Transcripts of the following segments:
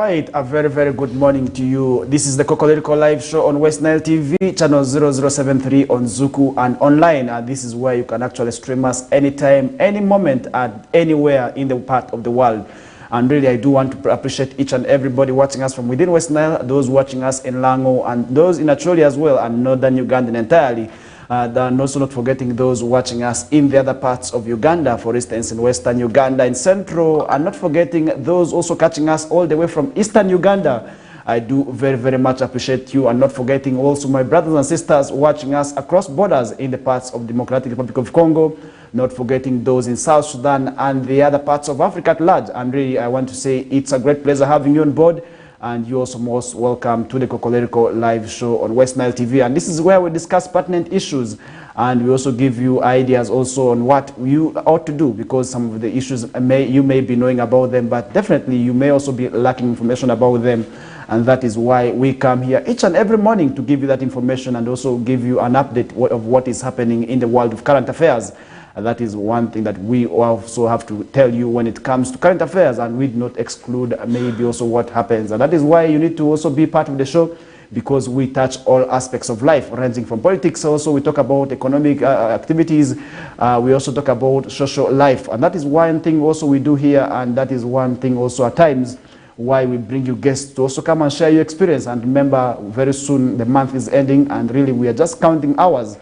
right, a very good morning to you. This is the Kokoliriko live show on West Nile TV, channel 0073 on Zuku and online. And this is where you can actually stream us anytime, any moment, and anywhere in the part of the world. And really, I do want to appreciate each and everybody watching us from within West Nile, those watching us in Lango, and those in Acholi as well, and northern Uganda entirely. And also not forgetting those watching us in the other parts of Uganda, for instance, in western Uganda, in central, and not forgetting those also catching us all the way from eastern Uganda. I do very much appreciate you, and not forgetting also my brothers and sisters watching us across borders in the parts of Democratic Republic of Congo, not forgetting those in South Sudan and the other parts of Africa at large. And really, I want to say it's a great pleasure having you on board. And you're also most welcome to the Kokoliriko live show on West Nile TV. And this is where we discuss pertinent issues, and we also give you ideas also on what you ought to do, because some of the issues you may be knowing about them, but definitely you may also be lacking information about them. And that is why we come here each and every morning to give you that information and also give you an update of what is happening in the world of current affairs. That is one thing that we also have to tell you when it comes to current affairs, and we do not exclude maybe also what happens. And that is why you need to also be part of the show, because we touch all aspects of life, ranging from politics. Also, we talk about economic activities. We also talk about social life. And that is one thing also we do here, and that is one thing also at times why we bring you guests to also come and share your experience. And remember, very soon the month is ending, and really we are just counting hours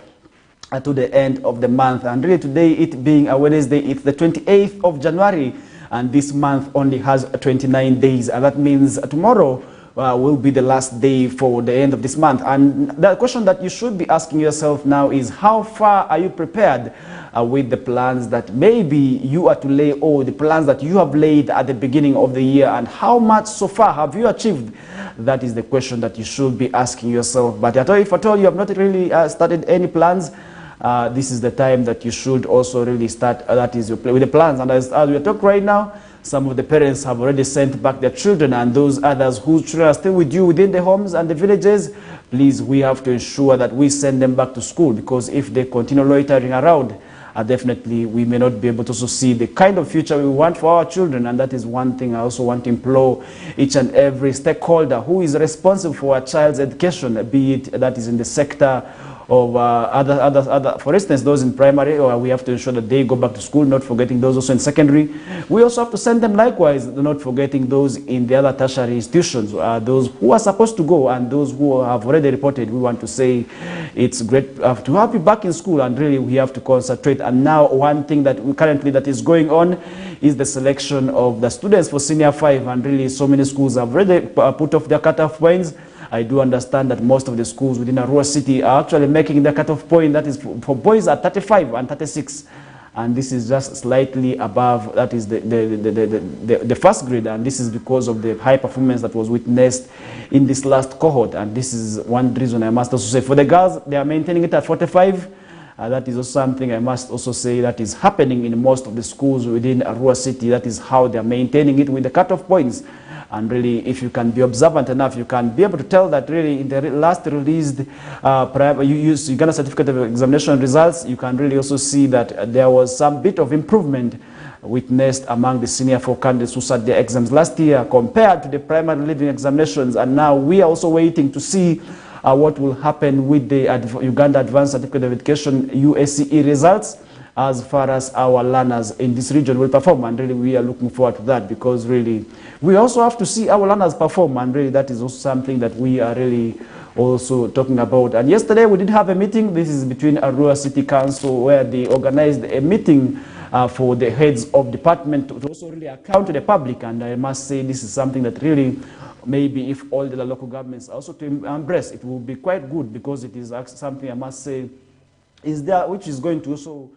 to the end of the month. And really today, it being a Wednesday, it's the 28th of January, and this month only has 29 days, and that means tomorrow will be the last day for the end of this month. And the question that you should be asking yourself now is, how far are you prepared with the plans that maybe you are to lay, or the plans that you have laid at the beginning of the year, and how much so far have you achieved? That is the question that you should be asking yourself. But if at all you have not really started any plans, this is the time that you should also really start, that is, you play with the plans. And as we talk right now, some of the parents have already sent back their children, and those others whose children are still with you within the homes and the villages, please, we have to ensure that we send them back to school, because if they continue loitering around, definitely we may not be able to also see the kind of future we want for our children. And that is one thing I also want to implore each and every stakeholder who is responsible for a child's education, be it that is in the sector of other, for instance, those in primary, or we have to ensure that they go back to school, not forgetting those also in secondary. We also have to send them likewise, not forgetting those in the other tertiary institutions, those who are supposed to go and those who have already reported. We want to say it's great to have you back in school, and really we have to concentrate. And now one thing that currently that is going on is the selection of the students for senior 5, and really so many schools have already put off their cutoff points. I do understand that most of the schools within a rural city are actually making the cutoff point, that is for boys at 35 and 36. And this is just slightly above, that is the first grade. And this is because of the high performance that was witnessed in this last cohort. And this is one reason I must also say. For the girls, they are maintaining it at 45. That is also something I must also say that is happening in most of the schools within a rural city. That is how they are maintaining it with the cutoff points. And really, if you can be observant enough, you can be able to tell that really in the last released Uganda Certificate of Examination results, you can really also see that there was some bit of improvement witnessed among the senior 4 candidates who sat their exams last year compared to the primary leaving examinations. And now we are also waiting to see what will happen with the Uganda Advanced Certificate of Education USCE results, as far as our learners in this region will perform. And really we are looking forward to that, because really we also have to see our learners perform, and really that is also something that we are really also talking about. And yesterday we did have a meeting. This is between Arua City Council, where they organized a meeting for the heads of department to also really account to the public. And I must say this is something that really, maybe if all the local governments also to embrace, it will be quite good, because it is something I must say is there, which is going to also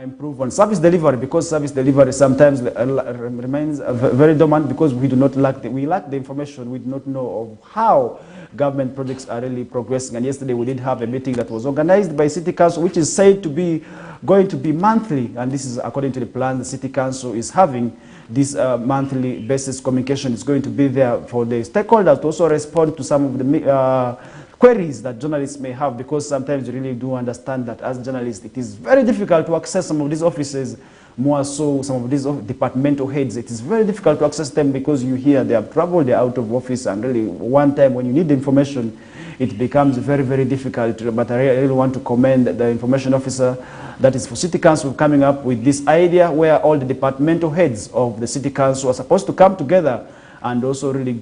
improve on service delivery, because service delivery sometimes remains very dormant, because we do not lack we lack the information. We do not know of how government projects are really progressing. And yesterday we did have a meeting that was organized by City Council, which is said to be going to be monthly, and this is according to the plan the City Council is having. This monthly basis communication is going to be there for the stakeholders to also respond to some of the queries that journalists may have, because sometimes you really do understand that as journalists it is very difficult to access some of these offices more so some of these departmental heads, it is very difficult to access them because you hear they have traveled, they're out of office, and really one time when you need the information, it becomes very, very difficult. But I really want to commend the information officer, that is for City Council, coming up with this idea where all the departmental heads of the City Council are supposed to come together and also really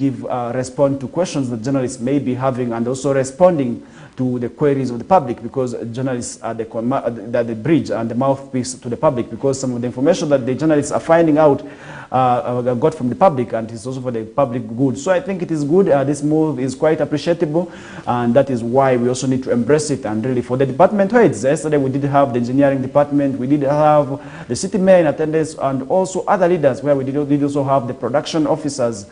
respond to questions that journalists may be having, and also responding to the queries of the public, because journalists are the bridge and the mouthpiece to the public, because some of the information that the journalists are finding out got from the public, and it's also for the public good. So I think it is good. This move is quite appreciable, and that is why we also need to embrace it. And really for the department heads, yesterday we did have the engineering department, we did have the city mayor in attendance, and also other leaders, where we did also have the production officers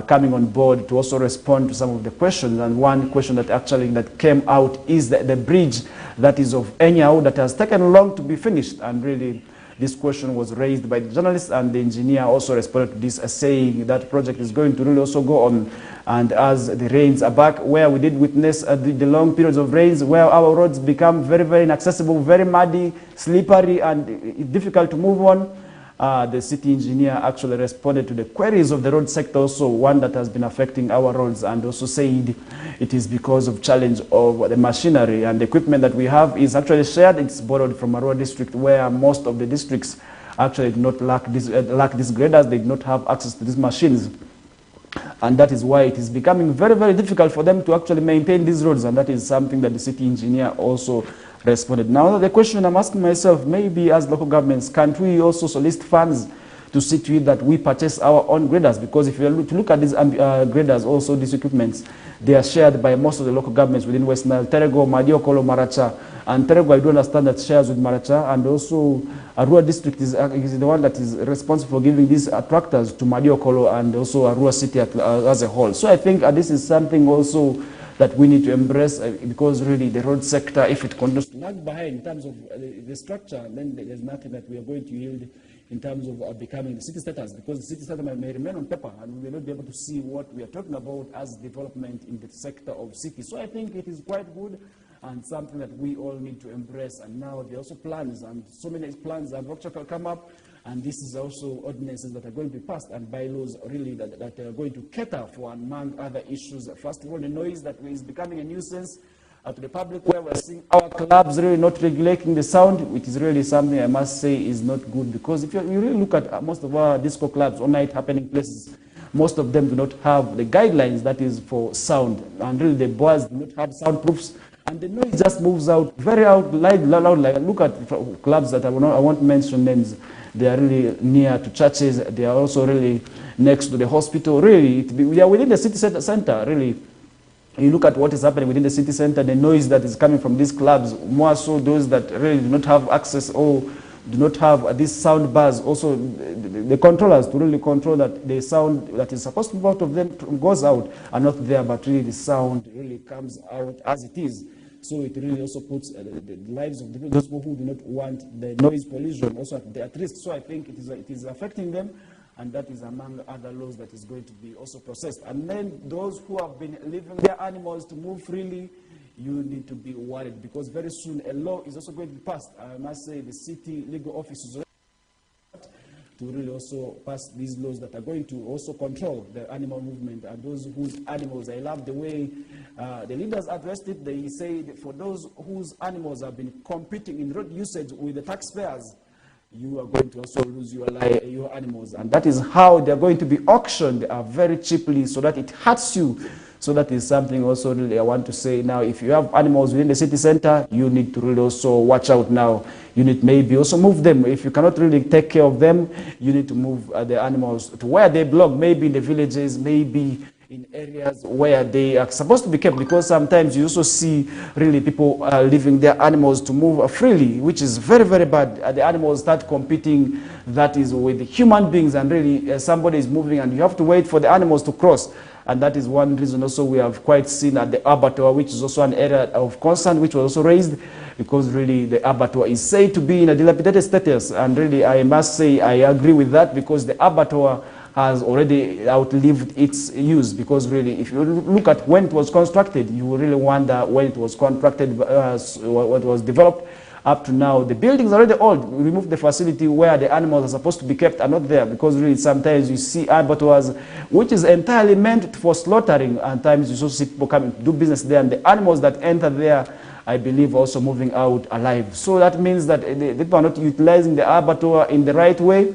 coming on board to also respond to some of the questions. And one question that came out is the bridge that is of Enyau that has taken long to be finished, and really this question was raised by the journalists, and the engineer also responded to this, saying that project is going to really also go on. And as the rains are back, where we did witness the long periods of rains, where our roads become very, very inaccessible, very muddy, slippery, and difficult to move on, the city engineer actually responded to the queries of the road sector, also one that has been affecting our roads, and also said it is because of challenge of the machinery and the equipment that we have is actually shared. It's borrowed from a road district, where most of the districts actually do not lack these graders. They do not have access to these machines. And that is why it is becoming very, very difficult for them to actually maintain these roads. And that is something that the city engineer also responded. Now, the question I'm asking myself, maybe as local governments, can't we also solicit funds to see to it that we purchase our own graders? Because if you look at these graders, also these equipments, they are shared by most of the local governments within West Nile, Terego, Madiokolo, Maracha. And Terego, I do understand that shares with Maracha, and also Arua district is the one that is responsible for giving these tractors to Madiokolo, and also Arua city as a whole. So I think this is something also that we need to embrace, because really the road sector, if it continues to lag behind in terms of the structure, then there's nothing that we are going to yield in terms of becoming the city status, because the city status may remain on paper, and we will not be able to see what we are talking about as development in the sector of city. So I think it is quite good, and something that we all need to embrace. And now there are also plans, and so many plans have actually come up, and this is also ordinances that are going to be passed, and bylaws really that are going to cater for, among other issues. First of all, the noise that is becoming a nuisance to the public, where we're seeing our clubs really not regulating the sound, which is really something I must say is not good, because if you really look at most of our disco clubs or night happening places, most of them do not have the guidelines that is for sound, and really the bars do not have soundproofs, and the noise just moves out very loud. Like, look at clubs that I won't mention names. They are really near to churches. They are also really next to the hospital. Really, we are within the city center. Really, you look at what is happening within the city center, the noise that is coming from these clubs, more so those that really do not have access or do not have these sound bars. Also, the controllers to really control that the sound that is supposed to go out of them goes out and not there, but really the sound really comes out as it is. So it really also puts the lives of those people who do not want the noise pollution also at risk. So I think it is affecting them, and that is among other laws that is going to be also processed. And then those who have been leaving their animals to move freely, you need to be worried, because very soon a law is also going to be passed. I must say the city legal office is to really also pass these laws that are going to also control the animal movement, and those whose animals, I love the way the leaders addressed it. They say for those whose animals have been competing in road usage with the taxpayers, you are going to also lose your animals. And that is how they are going to be auctioned very cheaply, so that it hurts you. So that is something also really I want to say. Now, if you have animals within the city center, you need to really also watch out now. You need maybe also move them. If you cannot really take care of them, you need to move the animals to where they belong, maybe in the villages, maybe in areas where they are supposed to be kept, because sometimes you also see really people leaving their animals to move freely, which is very, very bad. The animals start competing, that is, with human beings, and really somebody is moving and you have to wait for the animals to cross. And that is one reason also we have quite seen at the abattoir, which is also an area of concern, which was also raised, because really the abattoir is said to be in a dilapidated status. And really I must say I agree with that, because the abattoir has already outlived its use, because really if you look at when it was constructed, you will really wonder when it was constructed, what was developed, up to now, the buildings are already old. We removed the facility where the animals are supposed to be kept are not there, because really sometimes you see abattoirs which is entirely meant for slaughtering, and times you also see people coming to do business there, and the animals that enter there, I believe, also moving out alive. So that means that the people are not utilizing the abattoir in the right way.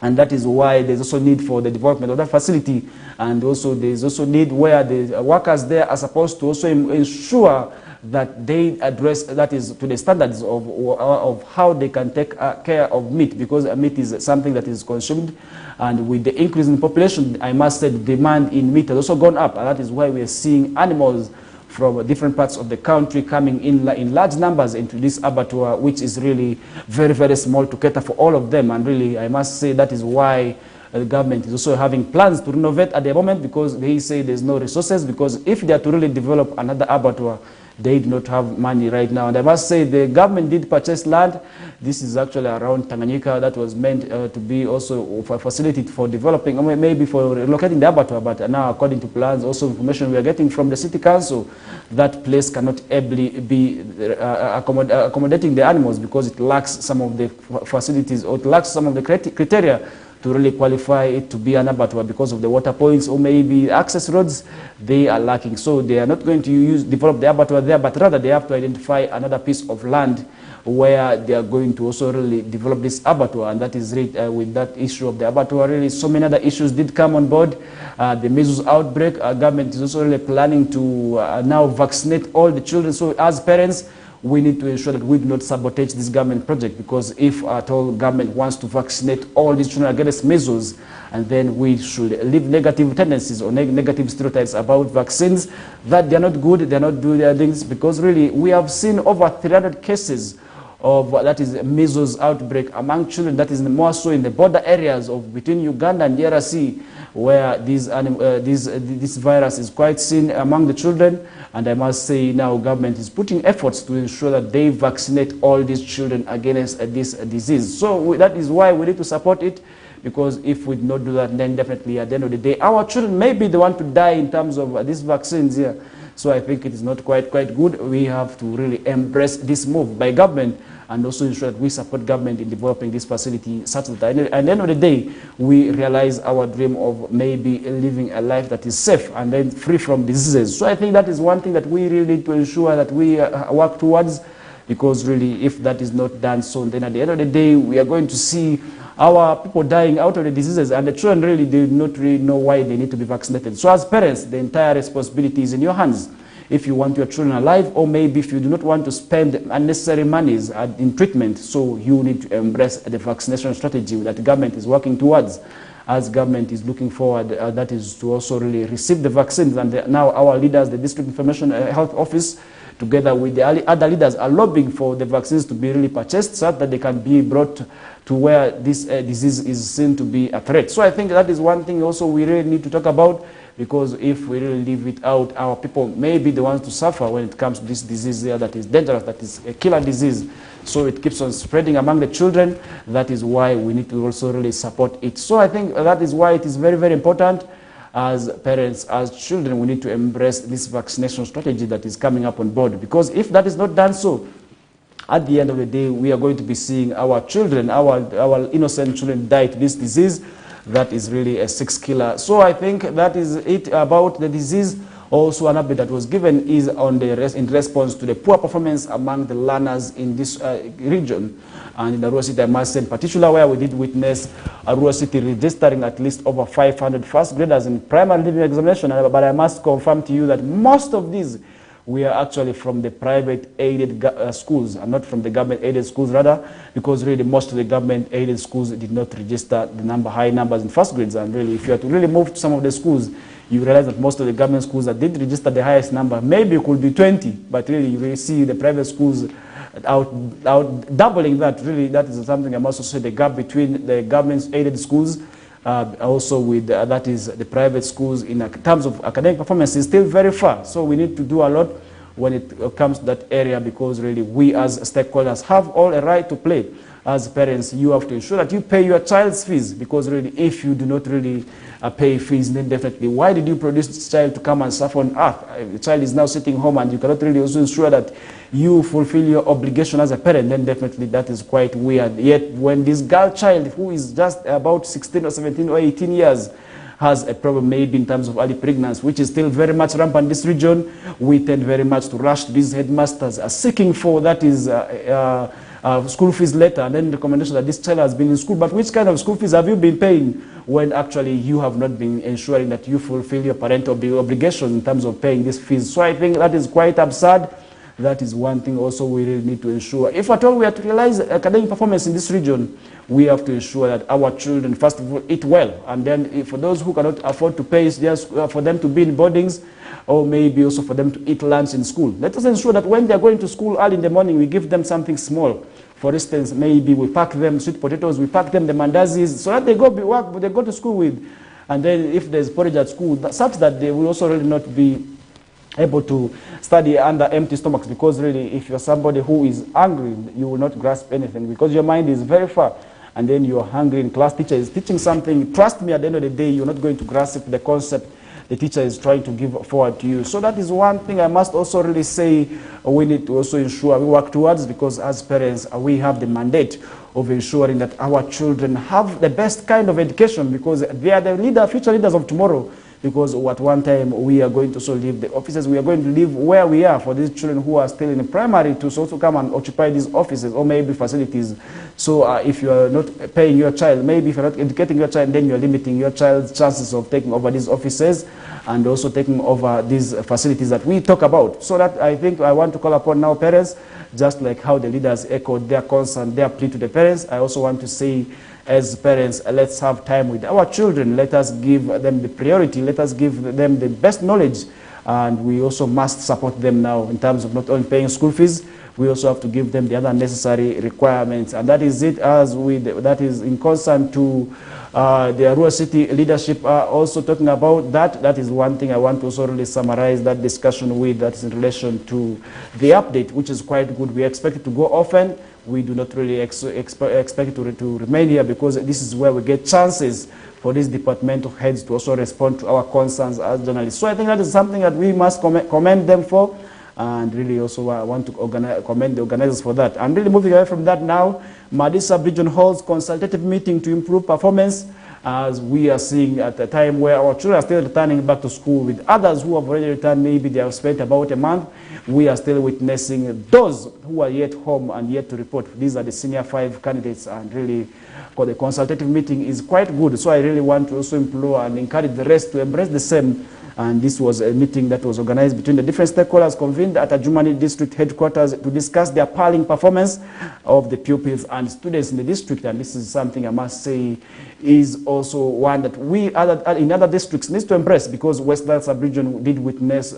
And that is why there's also need for the development of that facility. And also there's also need where the workers there are supposed to also ensure that they address, that is, to the standards of how they can take care of meat, because meat is something that is consumed. And with the increase in population, I must say the demand in meat has also gone up. And that is why we are seeing animals from different parts of the country coming in large numbers into this abattoir, which is really very, very small to cater for all of them. And really, I must say that is why the government is also having plans to renovate at the moment, because they say there's no resources, because if they are to really develop another abattoir, they do not have money right now. And I must say the government did purchase land. This is actually around Tanganyika that was meant to be also for facility for developing, or maybe for relocating the abattoir. But now, according to plans, also information we are getting from the city council, that place cannot ably be accommodating the animals, because it lacks some of the facilities, or it lacks some of the criteria to really qualify it to be an abattoir, because of the water points or maybe access roads, they are lacking. So they are not going to develop the abattoir there, but rather they have to identify another piece of land where they are going to also really develop this abattoir. And that is with that issue of the abattoir, really so many other issues did come on board. The measles outbreak, government is also really planning to now vaccinate all the children. So as parents, we need to ensure that we do not sabotage this government project, because if at all government wants to vaccinate all these children against measles, and then we should leave negative tendencies or negative stereotypes about vaccines, that they're not good, they're not doing their things, because really we have seen over 300 cases of that is measles outbreak among children, that is more so in the border areas of between Uganda and DRC, where this virus is quite seen among the children. And I must say now government is putting efforts to ensure that they vaccinate all these children against this disease. So that is why we need to support it, because if we do not do that, then definitely at the end of the day, our children may be the one to die in terms of these vaccines here. So I think it is not quite good. We have to really embrace this move by government, and also ensure that we support government in developing this facility, such that at the end of the day, we realize our dream of maybe living a life that is safe and then free from diseases. So I think that is one thing that we really need to ensure that we work towards, because really if that is not done so, then at the end of the day, we are going to see our people dying out of the diseases, and the children really do not really know why they need to be vaccinated. So as parents, the entire responsibility is in your hands. If you want your children alive, or maybe if you do not want to spend unnecessary monies in treatment, so you need to embrace the vaccination strategy that the government is working towards. As government is looking forward, that is to also really receive the vaccines. And now our leaders, the District Information Health Office, together with the other leaders, are lobbying for the vaccines to be really purchased, so that they can be brought to where this disease is seen to be a threat. So I think that is one thing also we really need to talk about, because if we really leave it out, our people may be the ones to suffer when it comes to this disease here that is dangerous, that is a killer disease. So it keeps on spreading among the children. That is why we need to also really support it. So I think that is why it is very, very important as parents, as children, we need to embrace this vaccination strategy that is coming up on board. Because if that is not done so, at the end of the day, we are going to be seeing our children, our innocent children die to this disease. That is really a sick killer. So I think that is it about the disease. Also, an update that was given is on in response to the poor performance among the learners in this region. And in Arua City, I must say in particular, where we did witness Arua City registering at least over 500 first graders in primary leaving examination. But I must confirm to you that most of these we are actually from the private aided schools, and not from the government aided schools rather, because really most of the government aided schools did not register the high numbers in first grades. And really, if you are to really move to some of the schools, you realize that most of the government schools that did register the highest number, maybe it could be 20, but really you really see the private schools out doubling that. Really, that is something I must also say, the gap between the government aided schools also with that is the private schools in terms of academic performance is still very far. So we need to do a lot when it comes to that area, because really we as stakeholders have all a right to play. As parents, you have to ensure that you pay your child's fees, because really if you do not really pay fees, then definitely why did you produce this child to come and suffer on earth? The child is now sitting home and you cannot really also ensure that you fulfill your obligation as a parent, then definitely that is quite weird. Yet when this girl child who is just about 16 or 17 or 18 years has a problem maybe in terms of early pregnancy, which is still very much rampant in this region, we tend very much to rush to these headmasters seeking for that is school fees letter and then recommendation that this child has been in school. But which kind of school fees have you been paying when actually you have not been ensuring that you fulfill your parental obligation in terms of paying these fees? So I think that is quite absurd. That is one thing also we really need to ensure. If at all we are to realize academic performance in this region, we have to ensure that our children, first of all, eat well. And then for those who cannot afford to pay, just for them to be in boardings, or maybe also for them to eat lunch in school. Let us ensure that when they are going to school early in the morning, we give them something small. For instance, maybe we pack them sweet potatoes, we pack them the mandazis, so that they go to school with. And then if there's porridge at school, such that they will also really not be able to study under empty stomachs, because really if you're somebody who is hungry, you will not grasp anything because your mind is very far. And then you're hungry in class, teacher is teaching something. Trust me, at the end of the day, you're not going to grasp the concept the teacher is trying to give forward to you. So that is one thing I must also really say we need to also ensure we work towards, because as parents, we have the mandate of ensuring that our children have the best kind of education, because they are the future leaders of tomorrow. Because at one time we are going to also leave the offices, we are going to live where we are for these children who are still in the primary to also come and occupy these offices or maybe facilities. So if you are not paying your child, maybe if you're not educating your child, then you're limiting your child's chances of taking over these offices and also taking over these facilities that we talk about. So that I think I want to call upon now parents, just like how the leaders echoed their concern, their plea to the parents. I also want to say, as parents, let's have time with our children. Let us give them the priority. Let us give them the best knowledge. And we also must support them now in terms of not only paying school fees, we also have to give them the other necessary requirements. And that is it, that is in concern to the Arua City leadership also talking about that. That is one thing I want to also really summarize that discussion with, that is in relation to the update, which is quite good. We expect it to go often. We do not really expect it to remain here, because this is where we get chances for these departmental heads to also respond to our concerns as journalists. So I think that is something that we must commend them for, and really also want to commend the organizers for that. And really moving away from that now, Madi Sub-Region holds consultative meeting to improve performance, as we are seeing at a time where our children are still returning back to school, with others who have already returned, maybe they have spent about a month. We are still witnessing those who are yet home and yet to report. These are the senior 5 candidates, and really the consultative meeting is quite good. So I really want to also implore and encourage the rest to embrace the same. And this was a meeting that was organized between the different stakeholders convened at Adjumani District Headquarters to discuss the appalling performance of the pupils and students in the district. And this is something I must say is also one that we in other districts needs to embrace, because West Nile Sub-Region did witness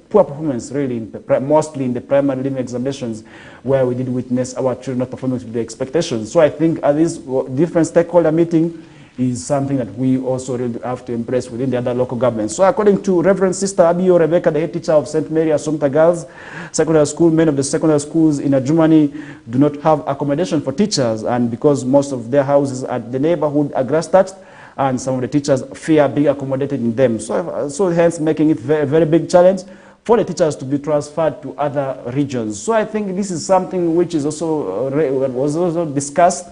poor performance really, mostly in the primary leaving examinations, where we did witness our children not performing to the expectations. So I think at this different stakeholder meeting is something that we also really have to embrace within the other local governments. So according to Reverend Sister Abio Rebecca, the head teacher of St. Mary Assumpta Girls Secondary School, many of the secondary schools in Adjumani do not have accommodation for teachers, and because most of their houses at the neighborhood are grass thatched, and some of the teachers fear being accommodated in them. So hence making it a very big challenge for the teachers to be transferred to other regions. So I think this is something which is also was also discussed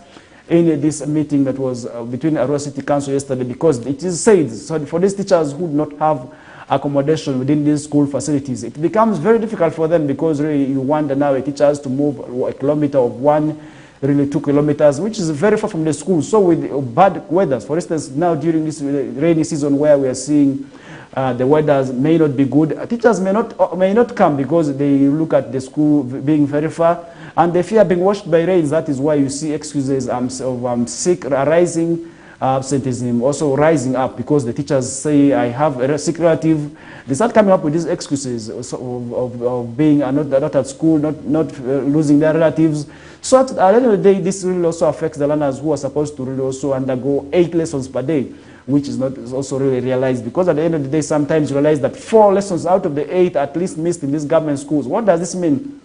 in this meeting that was between Arua City Council yesterday, because it is said, so for these teachers who do not have accommodation within these school facilities, it becomes very difficult for them, because really you wonder now a teacher has to move a kilometer of 2 kilometers, which is very far from the school. So with bad weather, for instance, now during this rainy season where we are seeing the weather may not be good, teachers may not come, because they look at the school being very far, and they fear being washed by rains. That is why you see excuses of sick rising, absenteeism also rising up, because the teachers say, I have a sick relative. They start coming up with these excuses of being not at school, not losing their relatives. So at the end of the day, this really also affects the learners who are supposed to really also undergo 8 lessons per day. which is not also really realized, because at the end of the day, sometimes you realize that 4 lessons out of the 8 at least missed in these government schools. What does this mean?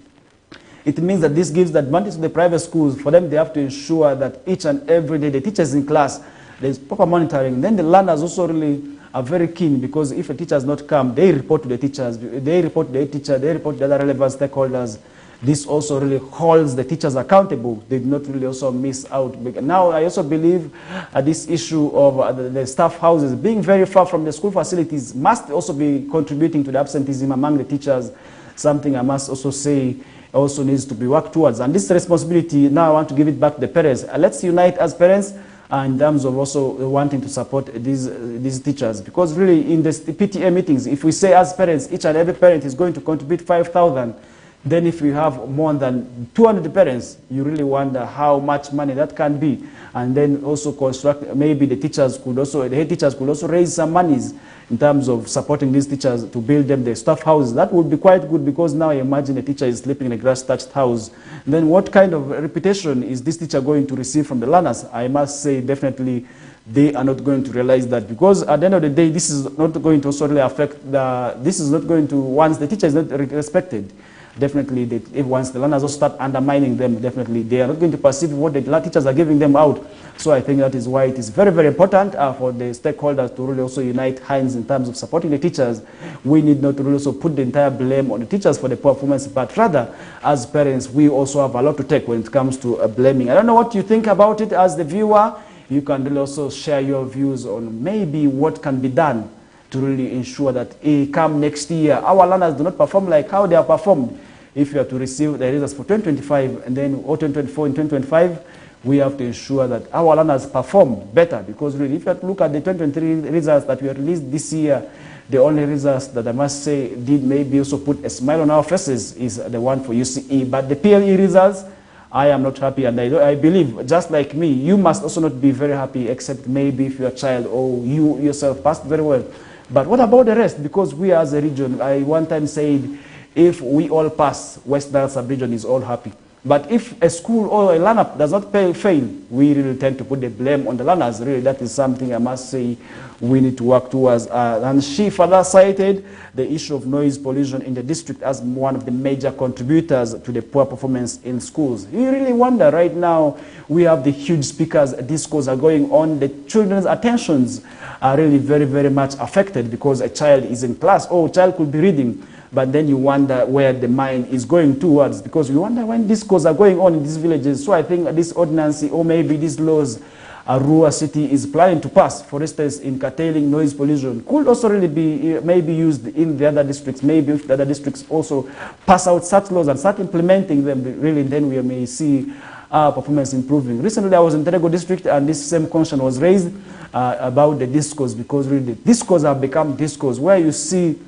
It means that this gives the advantage to the private schools. For them, they have to ensure that each and every day the teachers in class, there's proper monitoring. Then the learners also really are very keen, because if a teacher has not come, they report to the teachers, they report to the teacher, they report to the other relevant stakeholders. This also really holds the teachers accountable. They do not really also miss out. Now, I also believe this issue of the staff houses being very far from the school facilities must also be contributing to the absenteeism among the teachers. Something I must also say also needs to be worked towards. And this responsibility, now I want to give it back to the parents. Let's unite as parents in terms of also wanting to support these teachers. Because really in the PTA meetings, if we say as parents, each and every parent is going to contribute 5,000, then if you have more than 200 parents, you really wonder how much money that can be. And then also construct, maybe the teachers could also, the head teachers could also raise some monies in terms of supporting these teachers to build them the staff houses. That would be quite good, because now imagine a teacher is sleeping in a grass-thatched house. Then what kind of reputation is this teacher going to receive from the learners? I must say definitely they are not going to realize that, because at the end of the day, this is not going to also really affect this is not going to, once the teacher is not respected, definitely, once the learners also start undermining them, definitely they are not going to perceive what the teachers are giving them out. So I think that is why it is very, very important for the stakeholders to really also unite hands in terms of supporting the teachers. We need not to really also put the entire blame on the teachers for the poor performance, but rather, as parents, we also have a lot to take when it comes to blaming. I don't know what you think about it as the viewer. You can really also share your views on maybe what can be done to really ensure that come next year, our learners do not perform like how they are performed. If you are to receive the results for 2025 and then 2024 and 2025, we have to ensure that our learners perform better, because really, if you look at the 2023 results that were released this year, the only results that I must say did maybe also put a smile on our faces is the one for UCE. But the PLE results, I am not happy, and I believe, just like me, you must also not be very happy, except maybe if your child or you yourself passed very well. But what about the rest? Because we as a region, I one time said, if we all pass, West Nile sub-region is all happy. But if a school or a learner does not fail, we really tend to put the blame on the learners. Really, that is something I must say we need to work towards. And she further cited the issue of noise pollution in the district as one of the major contributors to the poor performance in schools. You really wonder, right now, we have the huge speakers, discos are going on, the children's attentions are really very, very much affected, because a child is in class, a child could be reading, but then you wonder where the mind is going towards, because you wonder when discos are going on in these villages. So I think this ordinance, or maybe these laws, Arua City is planning to pass, for instance, in curtailing noise pollution, could also really be maybe used in the other districts. Maybe if the other districts also pass out such laws and start implementing them, really, then we may see our performance improving. Recently, I was in Terego district, and this same question was raised about the discos, because really the discos have become discos where you see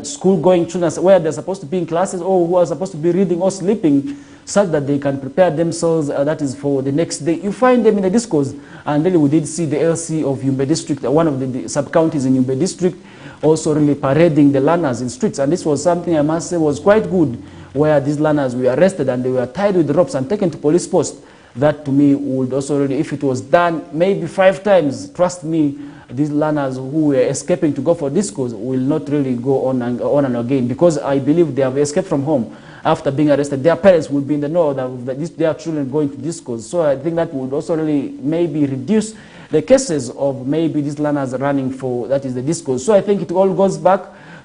school-going children where they're supposed to be in classes, or who are supposed to be reading or sleeping, such that they can prepare themselves, that is for the next day. You find them in the discos. And then we did see the LC of Yumbe district, one of the sub-counties in Yumbe district, also really parading the learners in streets. And this was something I must say was quite good, where these learners were arrested and they were tied with ropes and taken to police post. That to me would also really, if it was done maybe 5 times, trust me, these learners who were escaping to go for discos will not really go on and again, because I believe they have escaped from home. After being arrested, their parents will be in the know that their children going to discos. So I think that would also really maybe reduce the cases of maybe these learners running for, that is the discos. So I think it all goes back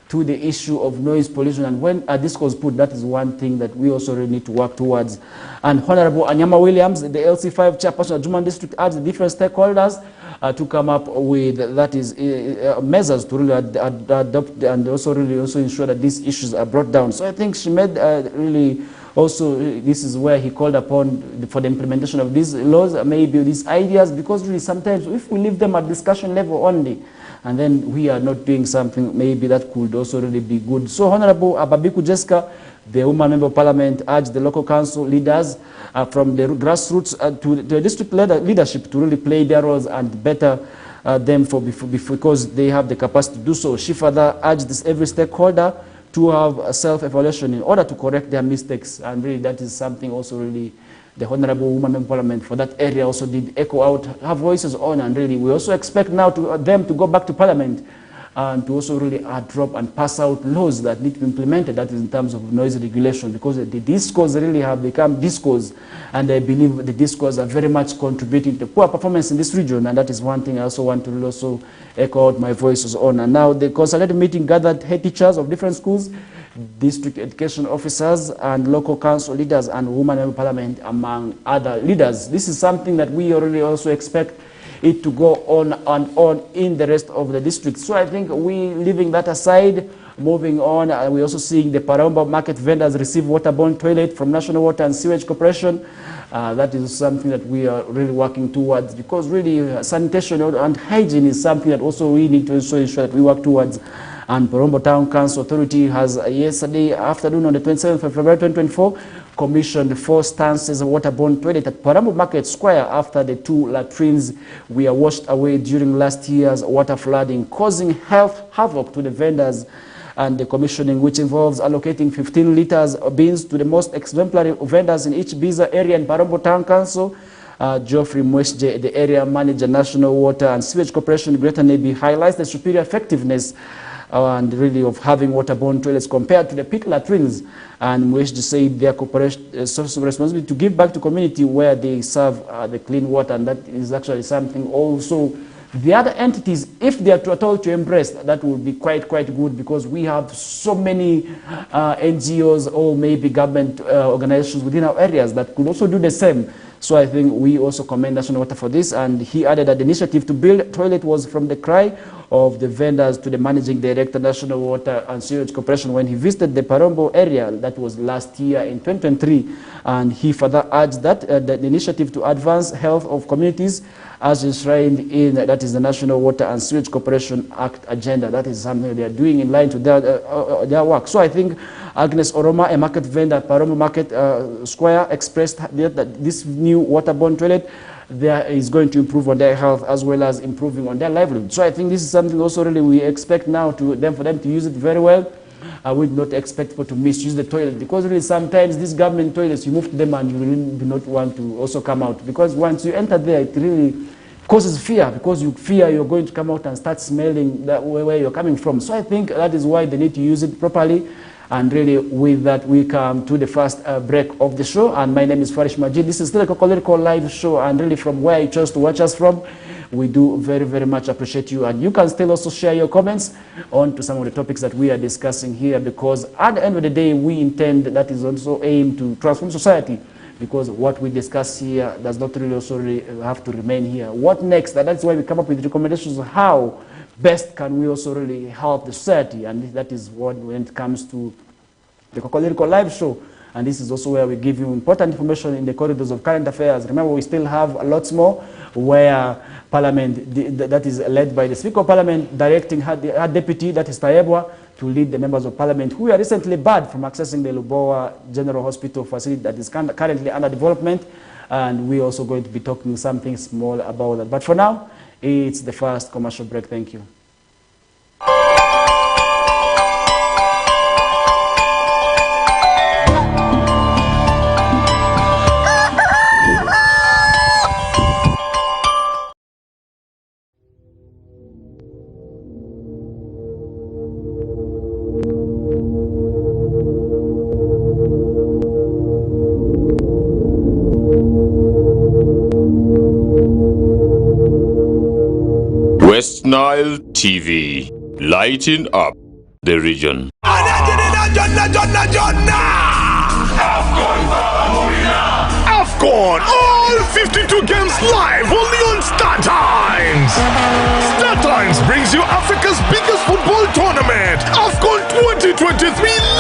to the issue of noise pollution, and when a disco is put, that is one thing that we also really need to work towards. And Honorable Anyama Williams, the LC5 chairperson of Juman District, urged the different stakeholders to come up with, that is, measures to really adopt and also really ensure that these issues are brought down. So I think she made really also, this is where he called upon for the implementation of these laws, maybe these ideas, because really sometimes if we leave them at discussion level only, and then we are not doing something maybe that could also really be good. So Honorable Ababiku Jessica, the woman member of parliament, urged the local council leaders from the grassroots to the district leadership to really play their roles and better them because they have the capacity to do so. She further urged every stakeholder to have a self-evaluation in order to correct their mistakes, and really that is something also really the Honorable Woman Member of Parliament for that area also did echo out her voices on, and really we also expect now them to go back to Parliament and to also really drop and pass out laws that need to be implemented, that is in terms of noise regulation, because the discos really have become discos, and I believe the discos are very much contributing to poor performance in this region, and that is one thing I also want to really also echo out my voices on. And now the consultative meeting gathered head teachers of different schools, district education officers, and local council leaders and women in parliament, among other leaders. This is something that we already also expect it to go on and on in the rest of the district. So I think we, leaving that aside, moving on, we're also seeing the Paramba market vendors receive waterborne toilet from National Water and Sewage Corporation. That is something that we are really working towards, because really sanitation and hygiene is something that also we need to also ensure that we work towards. And Paramba Town Council Authority has yesterday afternoon on the 27th of February 2024 commissioned 4 stances of waterborne toilet at Paramba Market Square after the 2 latrines were washed away during last year's water flooding, causing health havoc to the vendors. And the commissioning, which involves allocating 15 liters of bins to the most exemplary vendors in each Biza area in Paramba Town Council. Geoffrey Mwesje, the area manager, National Water and Sewage Corporation, Greater Navy, highlights the superior effectiveness and really of having waterborne toilets compared to the pit latrines. And Mwesje said their corporation social responsibility to give back to community where they serve the clean water, and that is actually something also the other entities, if they are told to embrace, that would be quite good, because we have so many NGOs or maybe government organizations within our areas that could also do the same. So I think we also commend National Water for this, and he added that the initiative to build a toilet was from the cry of the vendors to the managing director, National Water and Sewage Corporation, when he visited the Parombo area. That was last year in 2023, and he further urged that the initiative to advance health of communities as enshrined in, that is the National Water and Sewage Corporation Act agenda. That is something they are doing in line to their work. So I think Agnes Oroma, a market vendor at Parombo Market Square, expressed that this new waterborne toilet there is going to improve on their health as well as improving on their livelihood. So I think this is something also really we expect now for them to use it very well. I would not expect people to misuse the toilet, because really sometimes these government toilets, you move to them and you really do not want to also come out, because once you enter there, it really causes fear, because you fear you're going to come out and start smelling that where you're coming from. So I think that is why they need to use it properly. And really, with that, we come to the first break of the show. And my name is Farish Majid. This is still a Kokoliriko live show. And really, from where you chose to watch us from, we do very much appreciate you. And you can still also share your comments on to some of the topics that we are discussing here, because at the end of the day, we intend that is also aim to transform society, because what we discuss here does not really also have to remain here. What next? And that's why we come up with recommendations of how best can we also really help the society. And that is what, when it comes to the Kokoliriko live show. And this is also where we give you important information in the corridors of current affairs. Remember, we still have lots more where Parliament, that is led by the Speaker of Parliament, directing her deputy, that is Tayebwa, to lead the members of Parliament who are recently barred from accessing the Lubowa General Hospital facility that is currently under development. And we're also going to be talking something small about that. But for now, it's the first commercial break. Thank you. West Nile TV, lighting up the region. AFCON, all 52 games live only on Star Times. Star Times brings you Africa's biggest football tournament, AFCON 2023,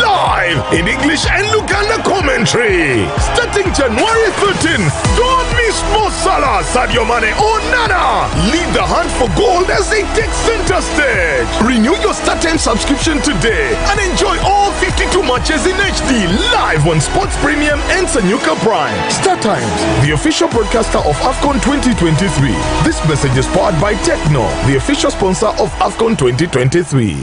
live in English and Luganda commentary. Starting January 13th, don't miss Mo Salah, Sadio Mane or Nana. Lead the hunt for gold as they take center stage. Renew your Star Times subscription today and enjoy all 52 matches in HD live on Sports Premium and Sanyuka Prime. Star Times, the official broadcaster of AFCON 2023. This message is powered by Techno, the official sponsor of AFCON 2023.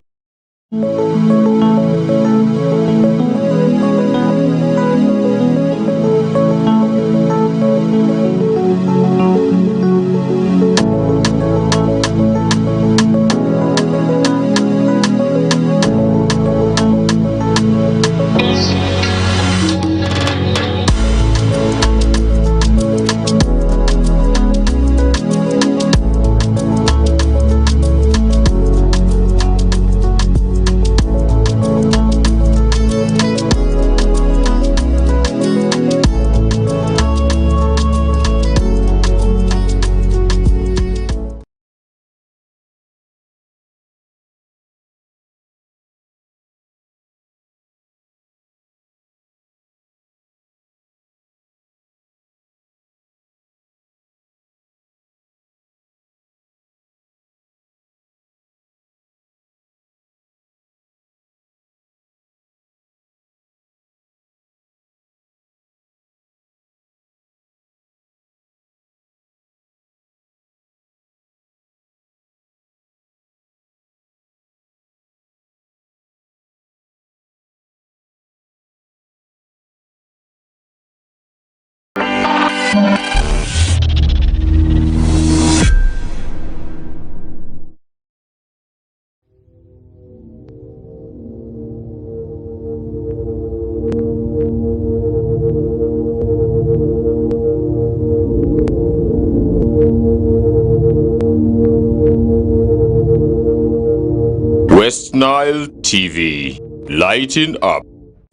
Nile TV, lighting up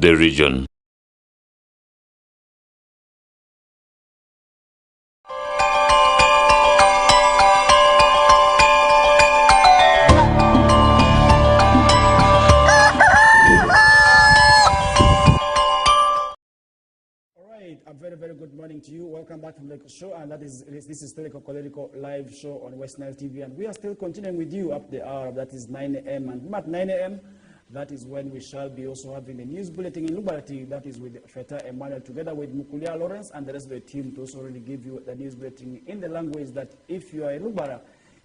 the region. A very good morning to you. Welcome back to the show, and this is still a Kokoliriko live show on West Nile TV, and we are still continuing with you up the hour. That is 9 a.m. and at 9 a.m. that is when we shall be also having the news bulletin in Lubarati. That is with Feta Emmanuel together with Mukulia Lawrence and the rest of the team to also really give you the news bulletin in the language that if you are in Lubara,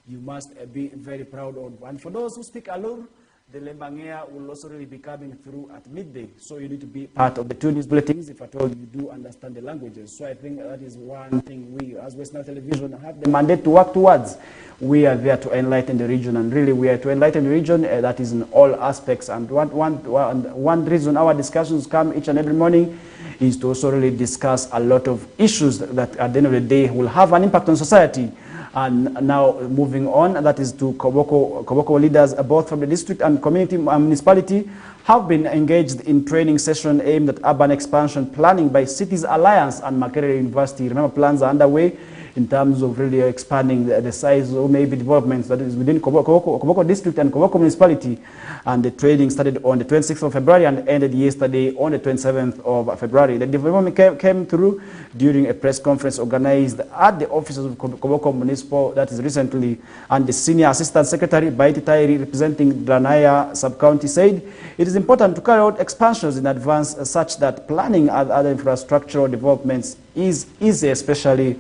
you must be very proud of. And for those who speak Alur, the Lembangea will also really be coming through at midday. So you need to be part of the two news bulletins if at all you do understand the languages. So I think that is one thing we as West Nile Television have the mandate to work towards. We are there to enlighten the region, and really we are to enlighten the region that is in all aspects. And one reason our discussions come each and every morning is to also really discuss a lot of issues that at the end of the day will have an impact on society. And now moving on, that is to Koboko leaders, both from the district and community municipality, have been engaged in training session aimed at urban expansion planning by Cities Alliance and Makerere University. Remember, plans are underway in terms of really expanding the size or maybe developments that is within Koboko district and Koboko municipality. And the training started on the 26th of February and ended yesterday on the 27th of February. The development came through during a press conference organized at the offices of Koboko Municipal, that is recently, and the Senior Assistant Secretary, Baiti Tairi, representing Dlanaya Sub-County, said it is important to carry out expansions in advance such that planning other infrastructural developments is easy, especially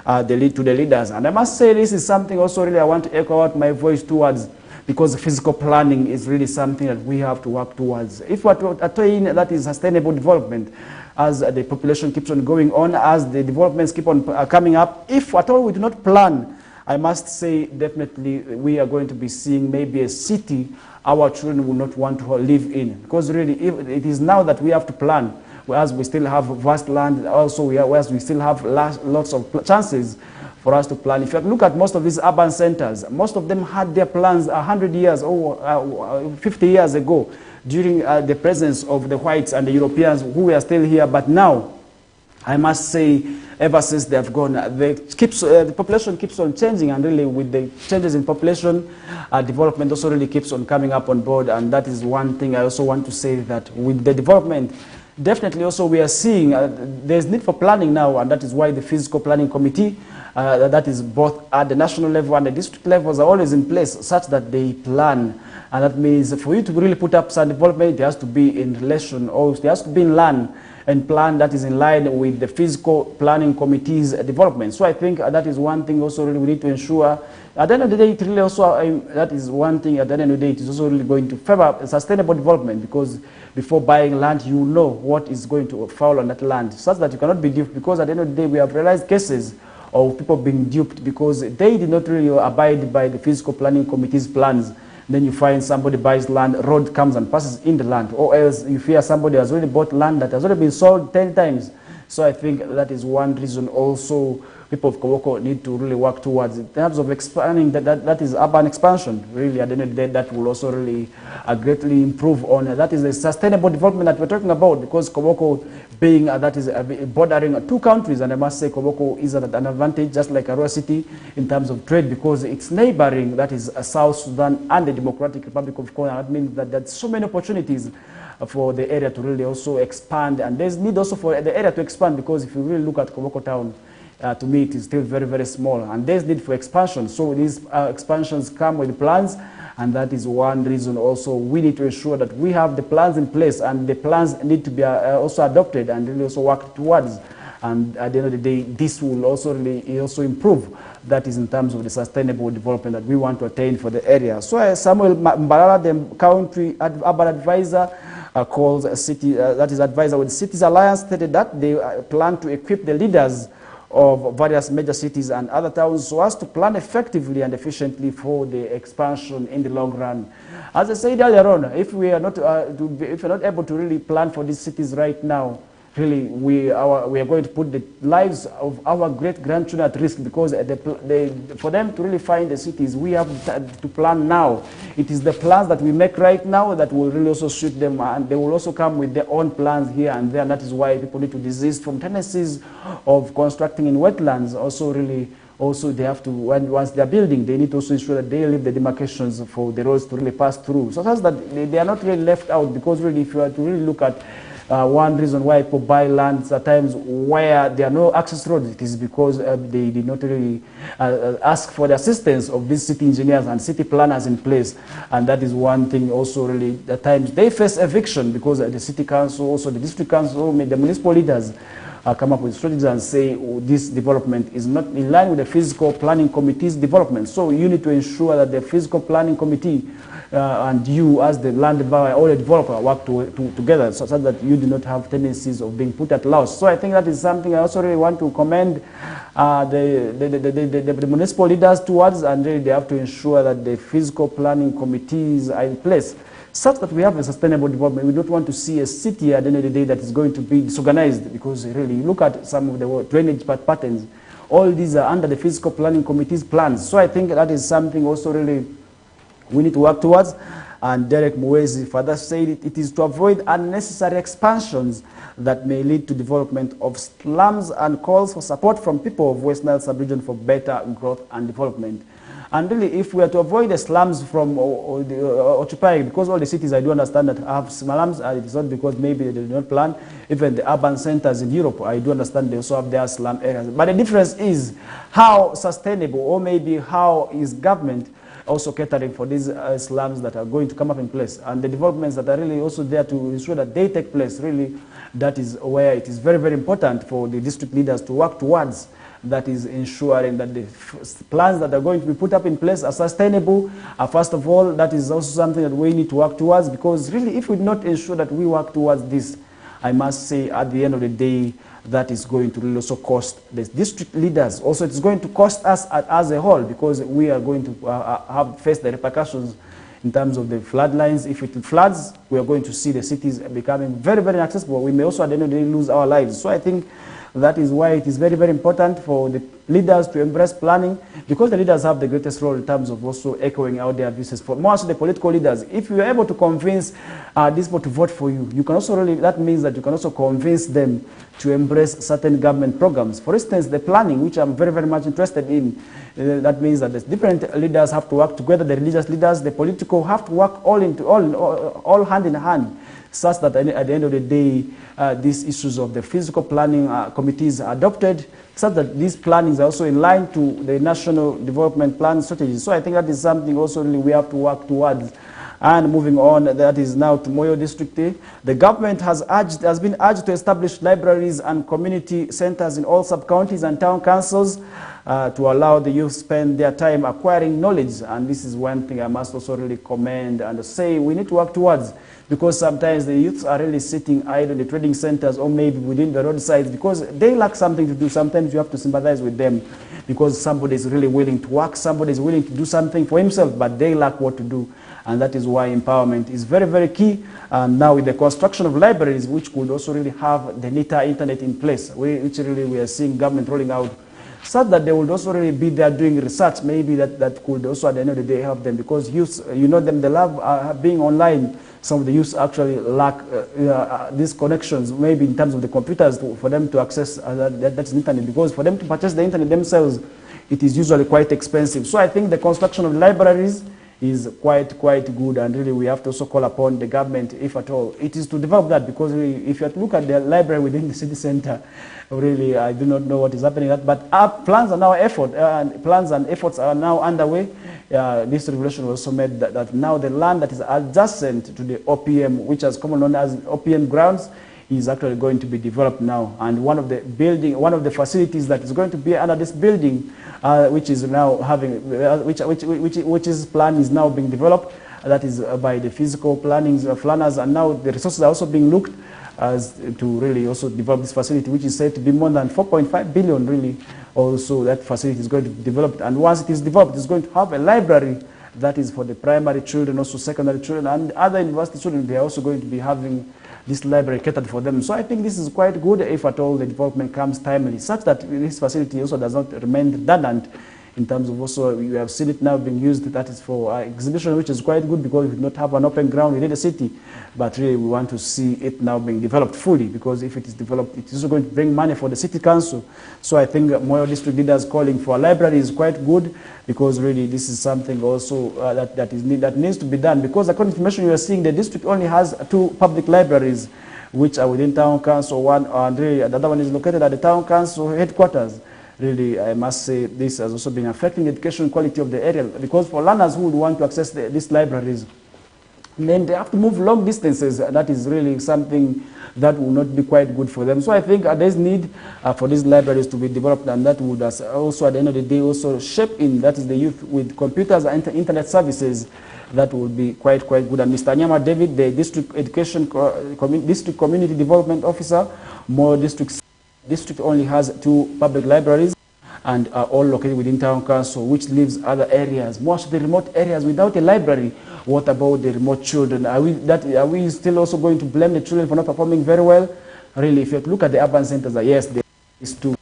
to the leaders. And I must say this is something also really I want to echo out my voice towards, because physical planning is really something that we have to work towards. If we are to attain that is sustainable development, as the population keeps on going on, as the developments keep on coming up, if at all we do not plan, I must say definitely we are going to be seeing maybe a city our children will not want to live in. Because really it is now that we have to plan, whereas we still have vast land, also whereas we still have lots of chances for us to plan. If you look at most of these urban centers, most of them had their plans 100 years or 50 years ago during the presence of the whites and the Europeans who were still here. But now, I must say, ever since they have gone, the population keeps on changing, and really with the changes in population, development also really keeps on coming up on board. And that is one thing I also want to say, that with the development, definitely also we are seeing there's need for planning now, and that is why the Physical Planning Committee, that is both at the national level and the district levels, are always in place such that they plan. And that means for you to really put up some development, it has to be in relation, or it has to be in line and plan that is in line with the Physical Planning Committee's development. So I think that is one thing also really we need to ensure. At the end of the day, it really also, that is one thing at the end of the day, it is also really going to favor sustainable development, because before buying land, you know what is going to fall on that land, such that you cannot be duped, because at the end of the day, we have realized cases of people being duped because they did not really abide by the Physical Planning Committee's plans. Then you find somebody buys land, road comes and passes in the land, or else you fear somebody has already bought land that has already been sold 10 times. So I think that is one reason also people of Koboko need to really work towards in terms of expanding, that is urban expansion. Really, at the end of the day, that will also really greatly improve on, that is the sustainable development that we're talking about, because Koboko being, that is bordering two countries, and I must say Koboko is at an advantage, just like Arua City, in terms of trade, because it's neighboring, that is South Sudan and the Democratic Republic of Congo. That means that there's so many opportunities for the area to really also expand, and there's need also for the area to expand, because if you really look at Koboko town, to me it is still very small, and there's need for expansion. So these expansions come with plans, and that is one reason also we need to ensure that we have the plans in place, and the plans need to be also adopted and really also worked towards. And at the end of the day, this will also really also improve, that is in terms of the sustainable development that we want to attain for the area. So Samuel Mbarala, the county urban advisor, calls a city, that is advisor with Cities Alliance, stated that they plan to equip the leaders of various major cities and other towns so as to plan effectively and efficiently for the expansion in the long run. As I said earlier on, if we are not, if we're not able to really plan for these cities right now, really we are going to put the lives of our great-grandchildren at risk, because for them to really find the cities, we have to plan now. It is the plans that we make right now that will really also suit them, and they will also come with their own plans here and there, and that is why people need to desist from tendencies of constructing in wetlands. Also, they have to, once they are building, they need to also ensure that they leave the demarcations for the roads to really pass through. So that's that they are not really left out, because really, if you are to really look at one reason why people buy lands at times where there are no access roads, it is because they did not really ask for the assistance of these city engineers and city planners in place. And that is one thing also really, at times they face eviction, because the city council, also the district council, the municipal leaders come up with strategies and say, oh, this development is not in line with the physical planning committee's development. So you need to ensure that the physical planning committee and you as the land buyer or the developer work together, so that you do not have tendencies of being put at loss. So I think that is something I also really want to commend the municipal leaders towards, and really they have to ensure that the physical planning committees are in place, such that we have a sustainable development. We don't want to see a city at the end of the day that is going to be disorganized, because really you look at some of the drainage patterns, all these are under the physical planning committee's plans. So I think that is something also really we need to work towards. And Derek Muwezi further said it is to avoid unnecessary expansions that may lead to development of slums, and calls for support from people of West Nile sub-region for better growth and development. And really, if we are to avoid the slums from occupying, because all the cities I do understand that have slums, and it's not because maybe they did not plan. Even the urban centers in Europe, I do understand they also have their slum areas. But the difference is how sustainable, or maybe how is government also catering for these slums that are going to come up in place, and the developments that are really also there to ensure that they take place. Really, that is where it is very, very important for the district leaders to work towards. That is ensuring that the plans that are going to be put up in place are sustainable. First of all, that is also something that we need to work towards, because really, if we do not ensure that we work towards this, I must say at the end of the day, that is going to really also cost the district leaders. Also, it's going to cost us as a whole, because we are going to face the repercussions in terms of the floodlines. If it floods, we are going to see the cities becoming very, very inaccessible. We may also at the end of the day lose our lives. So I think that is why it is very, very important for the leaders to embrace planning, because the leaders have the greatest role in terms of also echoing out their voices. For most of the political leaders, if you are able to convince these people to vote for you, you can also really, that means that you can also convince them to embrace certain government programs. For instance, the planning, which I'm very, very much interested in, that means that the different leaders have to work together. The religious leaders, the political, have to work all hand in hand, such that at the end of the day, these issues of the physical planning committees are adopted, such that these plannings are also in line to the national development plan strategies. So I think that is something also really we have to work towards. And moving on, that is now to Moyo District. The government has been urged to establish libraries and community centers in all sub-counties and town councils to allow the youth spend their time acquiring knowledge. And this is one thing I must also really commend and say we need to work towards, because sometimes the youths are really sitting idle in the trading centers or maybe within the roadsides because they lack something to do. Sometimes you have to sympathize with them, because somebody is really willing to work, somebody is willing to do something for himself, but they lack what to do. And that is why empowerment is very, very key. And now with the construction of libraries, which could also really have the neater internet in place, which really we are seeing government rolling out, such that they would also really be there doing research, maybe that could also at the end of the day help them, because youth, you know them, they love being online. Some of the youth actually lack these connections, maybe in terms of the computers, for them to access that's internet, because for them to purchase the internet themselves, it is usually quite expensive. So I think the construction of libraries is quite good, and really we have to also call upon the government, if at all, it is to develop that, because really, if you have to look at the library within the city center, really I do not know what is happening. But our plans are now plans and efforts are now underway. This regulation also made that now the land that is adjacent to the OPM, which is commonly known as OPM grounds, is actually going to be developed now. And one of the facilities that is going to be under this building, which is now having, which is plan is now being developed. That is by the physical planners, and now the resources are also being looked as to really also develop this facility, which is said to be more than 4.5 billion. Really, also that facility is going to be developed, and once it is developed, it's going to have a library That is for the primary children, also secondary children, and other university children. They are also going to be having this library catered for them. So I think this is quite good if at all the development comes timely, such that this facility also does not remain redundant in terms of also, you have seen it now being used, that is for exhibition, which is quite good because we do not have an open ground within the city, but really we want to see it now being developed fully, because if it is developed, it is also going to bring money for the city council. So I think Moyo district leaders calling for a library is quite good, because really this is something also that needs to be done, because according to information you are seeing, the district only has 2 public libraries, which are within town council, one, and really the other one is located at the town council headquarters. Really, I must say this has also been affecting the education quality of the area, because for learners who would want to access these libraries, then they have to move long distances. That is really something that will not be quite good for them. So I think there's need for these libraries to be developed, and that would also at the end of the day also shape in, that is the youth with computers and internet services. That would be quite good. And Mr. Nyama David, the district education district community development officer, more districts. District only has 2 public libraries and are all located within town council, which leaves other areas, most of the remote areas without a library. What about the remote children? Are we still also going to blame the children for not performing very well? Really, if you look at the urban centers, yes, there is 2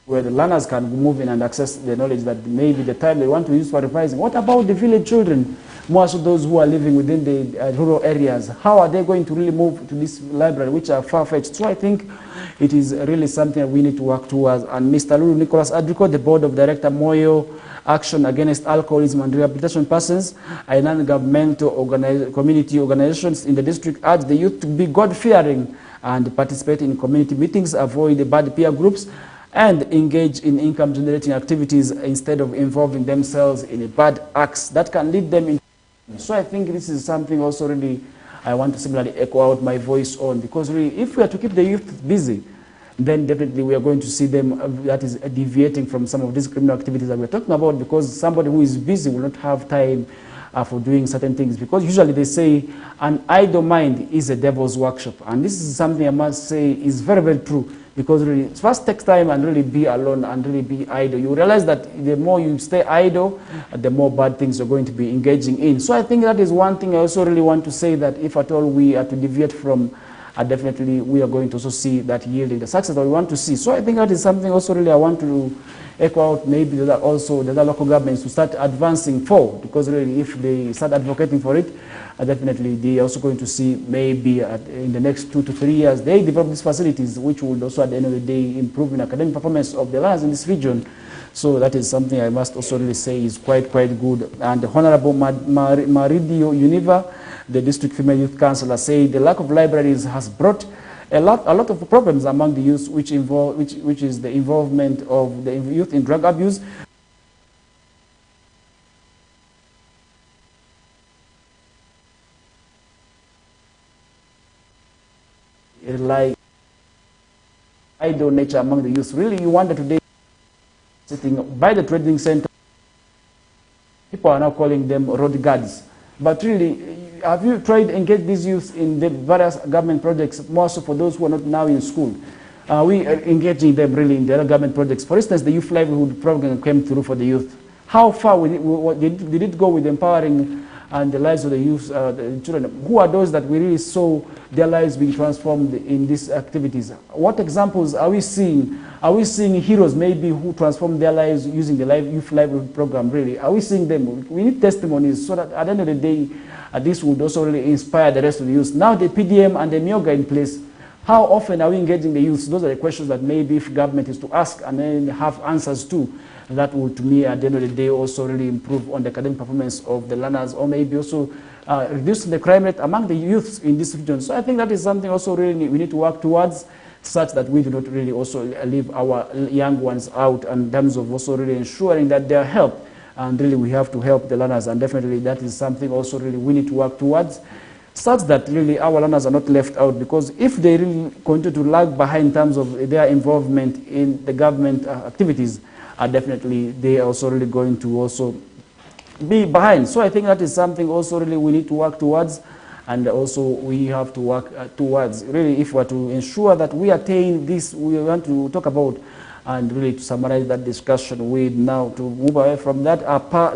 where the learners can move in and access the knowledge that maybe the time they want to use for revising. What about the village children? Most of those who are living within the rural areas, how are they going to really move to this library, which are far-fetched? So I think it is really something we need to work towards. And Mr. Lulu Nicholas Adrico, the Board of Director, Moyo Action Against Alcoholism and Rehabilitation Persons, and non-governmental community organizations in the district, urge the youth to be God-fearing and participate in community meetings, avoid bad peer groups, and engage in income-generating activities instead of involving themselves in bad acts that can lead them into. So I think this is something also really I want to similarly echo out my voice on, because really if we are to keep the youth busy, then definitely we are going to see them that is deviating from some of these criminal activities that we're talking about, because somebody who is busy will not have time for doing certain things, because usually they say an idle mind is a devil's workshop, and this is something I must say is very true, because really first takes time and really be alone and really be idle. You realize that the more you stay idle, the more bad things you're going to be engaging in. So I think that is one thing I also really want to say, that if at all we are to deviate from, definitely we are going to also see that yielding the success that we want to see. So I think that is something also really I want to echo out, maybe that also the other local governments to start advancing for, because really if they start advocating for it, definitely they are also going to see maybe in the next 2 to 3 years they develop these facilities, which will also at the end of the day improve in academic performance of the learners in this region. So that is something I must also really say is quite good. And the Honorable Maridio Univa, the district female youth councillor, say the lack of libraries has brought a lot of problems among the youth, which is the involvement of the youth in drug abuse. Like idle nature among the youth. Really, you wonder today, sitting by the trading center, people are now calling them road guards. But really, have you tried to engage these youth in the various government projects, more so for those who are not now in school? We are engaging them really in the other government projects. For instance, the youth livelihood program came through for the youth. How far did it go with empowering and the lives of the youth, the children? Who are those that we really saw their lives being transformed in these activities? What examples are we seeing? Are we seeing heroes maybe who transform their lives using the youth livelihood program? Really, are we seeing them? We need testimonies so that at the end of the day, this would also really inspire the rest of the youth. Now the PDM and the MIOGA in place, how often are we engaging the youth? Those are the questions that maybe if government is to ask and then have answers to, that would, to me, at the end of the day, also really improve on the academic performance of the learners, or maybe also reducing the crime rate among the youths in this region. So I think that is something also really we need to work towards, such that we do not really also leave our young ones out in terms of also really ensuring that they are helped. And really we have to help the learners, and definitely that is something also really we need to work towards, such that really our learners are not left out, because if they really continue to lag behind in terms of their involvement in the government activities, definitely they are also really going to also be behind. So I think that is something also really we need to work towards, and also we have to work towards really if we are to ensure that we attain this, we want to talk about And really to summarize that discussion, we now to move away from that,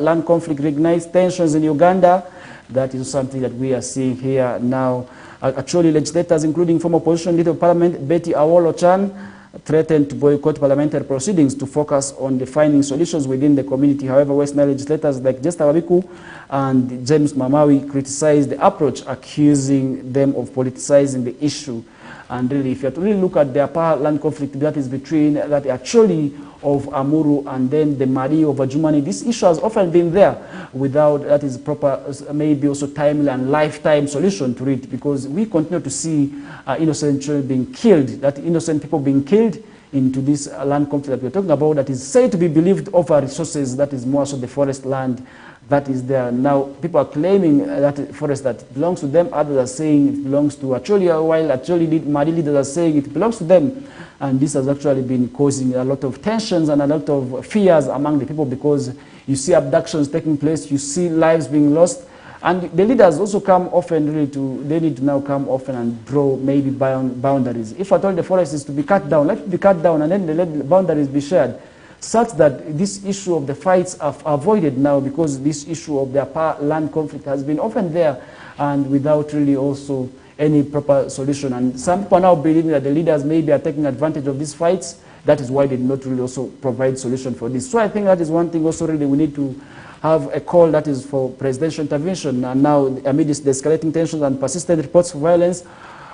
land conflict reignites tensions in Uganda. That is something that we are seeing here now. Actually, legislators, including former opposition leader of parliament, Betty Awolo-Chan, threatened to boycott parliamentary proceedings to focus on defining solutions within the community. However, West Nile legislators like Jester Wabiku and James Mamawi criticized the approach, accusing them of politicizing the issue. And really, if you have to really look at the land conflict that is between that actually of Amuru and then the Mari of Ajumani, this issue has often been there without that is proper, maybe also timely and lifetime solution to it, because we continue to see innocent children being killed, that innocent people being killed into this land conflict that we're talking about, that is said to be believed over resources, that is more so the forest land that is there. Now, people are claiming that forest that belongs to them, others are saying it belongs to Acholia, while actually Mali leaders are saying it belongs to them. And this has actually been causing a lot of tensions and a lot of fears among the people, because you see abductions taking place, you see lives being lost, and the leaders also come often really they need to now come often and draw maybe boundaries. If at all the forest is to be cut down, let it be cut down, and then let the boundaries be shared, such that this issue of the fights are avoided now, because this issue of the land conflict has been often there and without really also any proper solution. And some people are now believing that the leaders maybe are taking advantage of these fights. That is why they did not really also provide solution for this. So I think that is one thing also really we need to have a call that is for presidential intervention. And now amidst the escalating tensions and persistent reports of violence,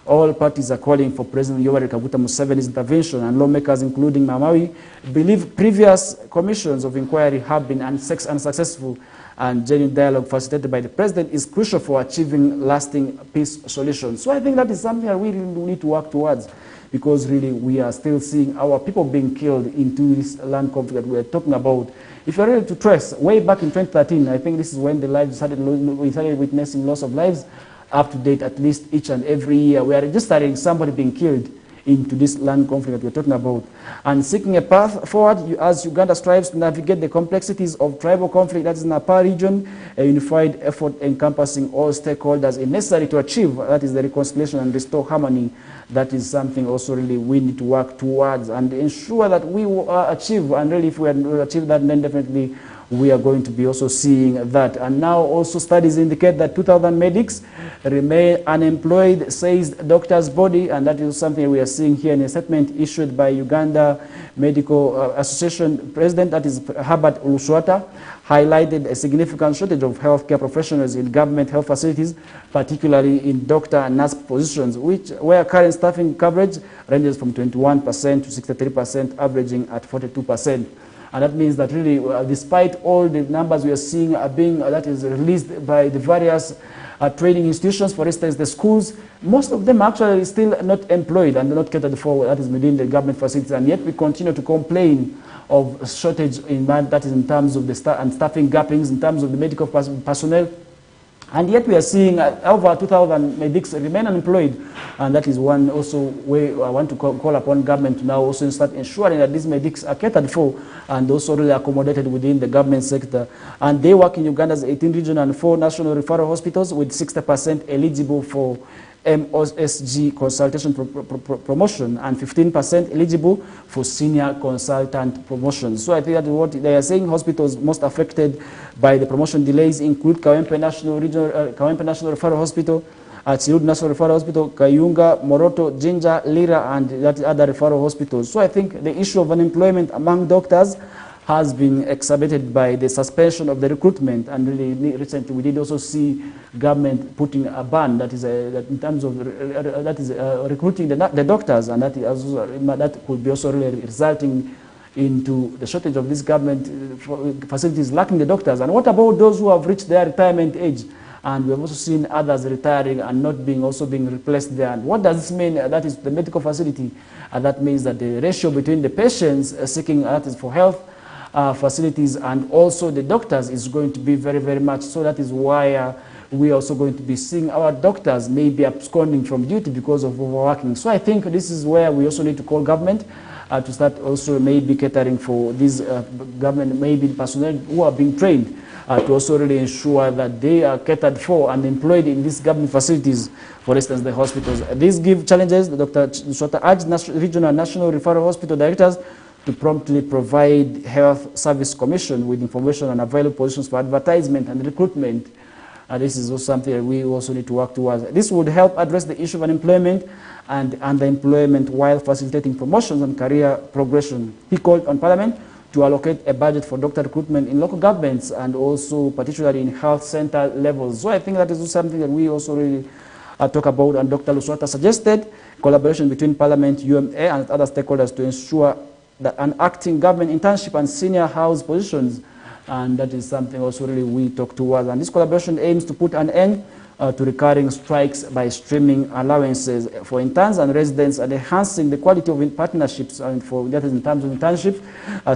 all parties are calling for President Yoweri Kaguta Museveni's intervention, and lawmakers, including Mamawi, believe previous commissions of inquiry have been unsuccessful, and genuine dialogue facilitated by the President is crucial for achieving lasting peace solutions. So I think that is something that we really need to work towards, because really we are still seeing our people being killed into this land conflict that we are talking about. If you're ready to trace, way back in 2013, I think this is when we started witnessing loss of lives. Up to date, at least each and every year, we are registering somebody being killed into this land conflict that we're talking about. And seeking a path forward, as Uganda strives to navigate the complexities of tribal conflict that is in the Upper region, a unified effort encompassing all stakeholders is necessary to achieve, that is the reconciliation and restore harmony. That is something also really we need to work towards and ensure that we will achieve, and really if we achieve that, then definitely we are going to be also seeing that. And now also studies indicate that 2,000 medics remain unemployed, says doctor's body, and that is something we are seeing here in a statement issued by Uganda Medical Association President, that is Herbert Ulushwata, highlighted a significant shortage of healthcare professionals in government health facilities, particularly in doctor and nurse positions, where current staffing coverage ranges from 21% to 63%, averaging at 42%. And that means that really, despite all the numbers we are seeing are being, that is released by the various training institutions, for instance, the schools, most of them are actually still not employed and not catered for, that is within the government facilities. And yet we continue to complain of shortage in that is in terms of the staffing gappings, in terms of the medical personnel. And yet we are seeing over 2,000 medics remain unemployed. And that is one also way I want to call upon government to now also start ensuring that these medics are catered for and also really accommodated within the government sector. And they work in Uganda's 18 regional and 4 national referral hospitals, with 60% eligible for MOSG consultation promotion and 15% eligible for senior consultant promotion. So I think that what they are saying, hospitals most affected by the promotion delays include Kawempe National Referral Hospital, Chirud National Referral Hospital, Kayunga, Moroto, Jinja, Lira, and that other referral hospitals. So I think the issue of unemployment among doctors has been exacerbated by the suspension of the recruitment, and really recently we did also see government putting a ban that is that in terms of recruiting the doctors, and that could be also really resulting into the shortage of these government facilities lacking the doctors. And what about those who have reached their retirement age? And we have also seen others retiring and not being replaced there. And what does this mean? That is the medical facility, and that means that the ratio between the patients seeking that is for health facilities and also the doctors is going to be very, very much. So that is why we are also going to be seeing our doctors maybe absconding from duty because of overworking. So I think this is where we also need to call government to start also maybe catering for these government, maybe personnel who are being trained to also really ensure that they are catered for and employed in these government facilities, for instance, the hospitals. These give challenges. Dr. Shota urged regional and national referral hospital directors to promptly provide Health Service Commission with information on available positions for advertisement and recruitment. This is also something that we also need to work towards. This would help address the issue of unemployment and underemployment while facilitating promotions and career progression. He called on Parliament to allocate a budget for doctor recruitment in local governments and also particularly in health center levels. So I think that is also something that we also really talk about, and Dr. Luswata suggested collaboration between Parliament, UMA and other stakeholders to ensure that an acting government internship and senior house positions, and that is something also really we talk towards. And this collaboration aims to put an end to recurring strikes by streaming allowances for interns and residents and enhancing the quality of partnerships and for that is in terms of internship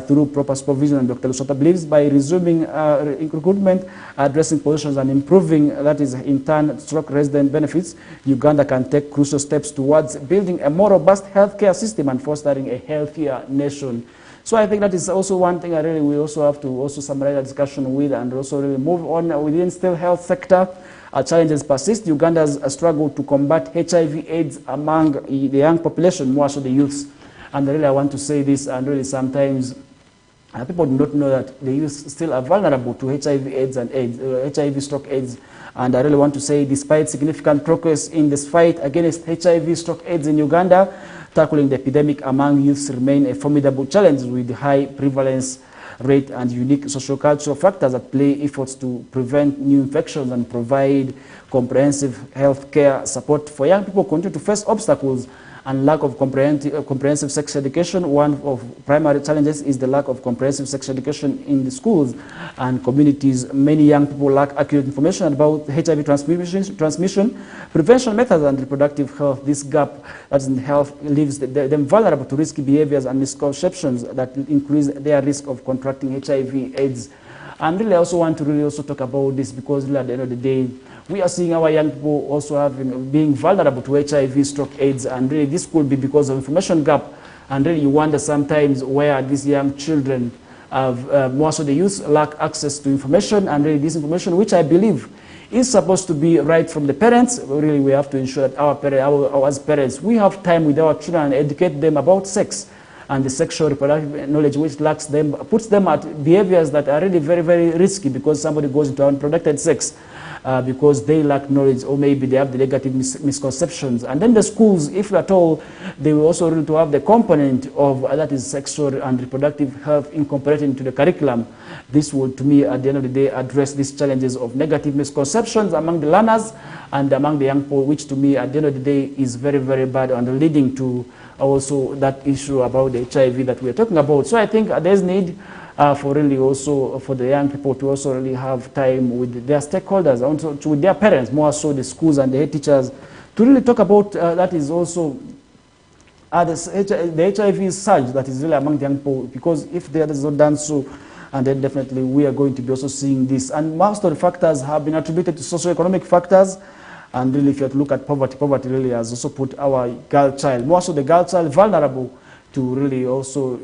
through proper supervision. And Dr. Luswata believes by resuming recruitment, addressing positions and improving that is intern/resident benefits, Uganda can take crucial steps towards building a more robust healthcare system and fostering a healthier nation. So I think that is also one thing I really we also have to also summarize the discussion with and also really move on within still health sector. Challenges persist. Uganda's struggle to combat HIV/AIDS among the young population, more so the youths. And really I want to say this, and really sometimes people do not know that the youth still are vulnerable to HIV/AIDS and AIDS, HIV/AIDS. And I really want to say, despite significant progress in this fight against HIV/AIDS in Uganda, tackling the epidemic among youths remain a formidable challenge with high prevalence rate and unique social-cultural factors that play efforts to prevent new infections and provide comprehensive health care support for young people continue to face obstacles and lack of comprehensive sex education. One of primary challenges is the lack of comprehensive sex education in the schools and communities. Many young people lack accurate information about HIV transmission, prevention methods, and reproductive health. This gap that's in health leaves them vulnerable to risky behaviors and misconceptions that increase their risk of contracting HIV/AIDS. And really I also want to really also talk about this because really at the end of the day, we are seeing our young people also being vulnerable to HIV/AIDS, and really this could be because of information gap. And really you wonder sometimes where these young children have, more so the youth lack access to information, and really this information, which I believe is supposed to be right from the parents. Really we have to ensure that as parents, we have time with our children and educate them about sex and the sexual reproductive knowledge, which lacks them, puts them at behaviors that are really very, very risky because somebody goes into unprotected sex. Because they lack knowledge, or maybe they have the negative misconceptions. And then the schools, if at all, they will also need to have the component of that is sexual and reproductive health incorporated into the curriculum. This will, to me, at the end of the day, address these challenges of negative misconceptions among the learners and among the young people, which to me, at the end of the day, is very, very bad and leading to also that issue about the HIV that we are talking about. So I think there's need for really also for the young people to also really have time with their stakeholders, also with their parents, more so the schools and the head teachers, to really talk about that is also the HIV surge that is really among the young people, because if that is not done so, and then definitely we are going to be also seeing this. And most of the factors have been attributed to socioeconomic factors, and really if you have to look at poverty really has also put our girl child, more so the girl child, vulnerable to really also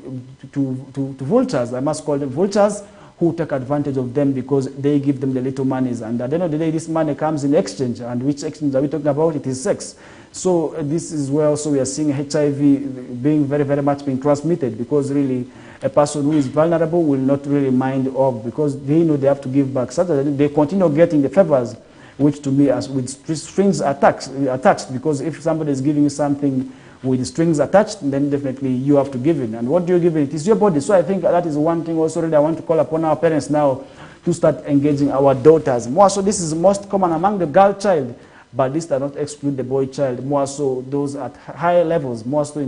to vultures. I must call them vultures, who take advantage of them because they give them the little monies, and at the end of the day this money comes in exchange. And which exchange are we talking about? It is sex. So this is where also we are seeing HIV being very, very much being transmitted, because really a person who is vulnerable will not really mind of, because they know they have to give back. So that they continue getting the favors, which to me as with strings attached, because if somebody is giving you something with strings attached, then definitely you have to give it. And what do you give it? It is your body. So I think that is one thing also really I want to call upon our parents now to start engaging our daughters. More so this is most common among the girl child, but this does not exclude the boy child. More so those at higher levels, more so at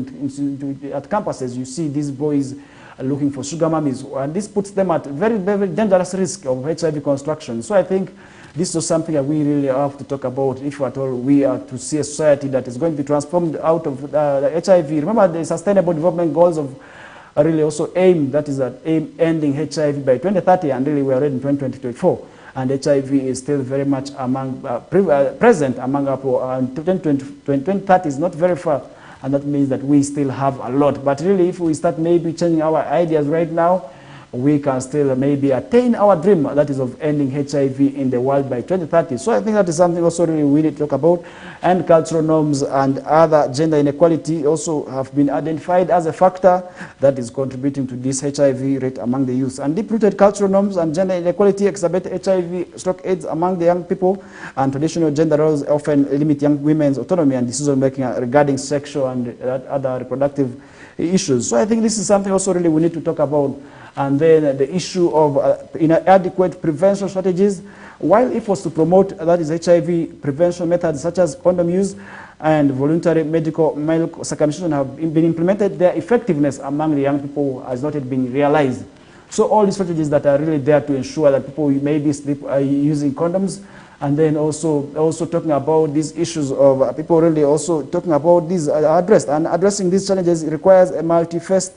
campuses, you see these boys looking for sugar mummies, and this puts them at very, very dangerous risk of HIV construction. So I think this is something that we really have to talk about if at all we are to see a society that is going to be transformed out of the HIV. Remember the Sustainable Development Goals of really also aim, that is that aim ending HIV by 2030, and really we are already in 2024. And HIV is still very much among, present among our people, and 2030 is not very far, and that means that we still have a lot. But really if we start maybe changing our ideas right now, we can still maybe attain our dream, that is of ending HIV in the world by 2030. So I think that is something also really we need to talk about. And cultural norms and other gender inequality also have been identified as a factor that is contributing to this HIV rate among the youth. And deep-rooted cultural norms and gender inequality exacerbate HIV/AIDS among the young people, and traditional gender roles often limit young women's autonomy and decision-making regarding sexual and other reproductive issues. So I think this is something also really we need to talk about. And then the issue of inadequate prevention strategies. While efforts to promote, that is HIV prevention methods such as condom use and voluntary medical male circumcision have been implemented, their effectiveness among the young people has not yet been realized. So all these strategies that are really there to ensure that people maybe sleep using condoms, and then also talking about these issues of people really also talking about these addressing these challenges requires a multi-faced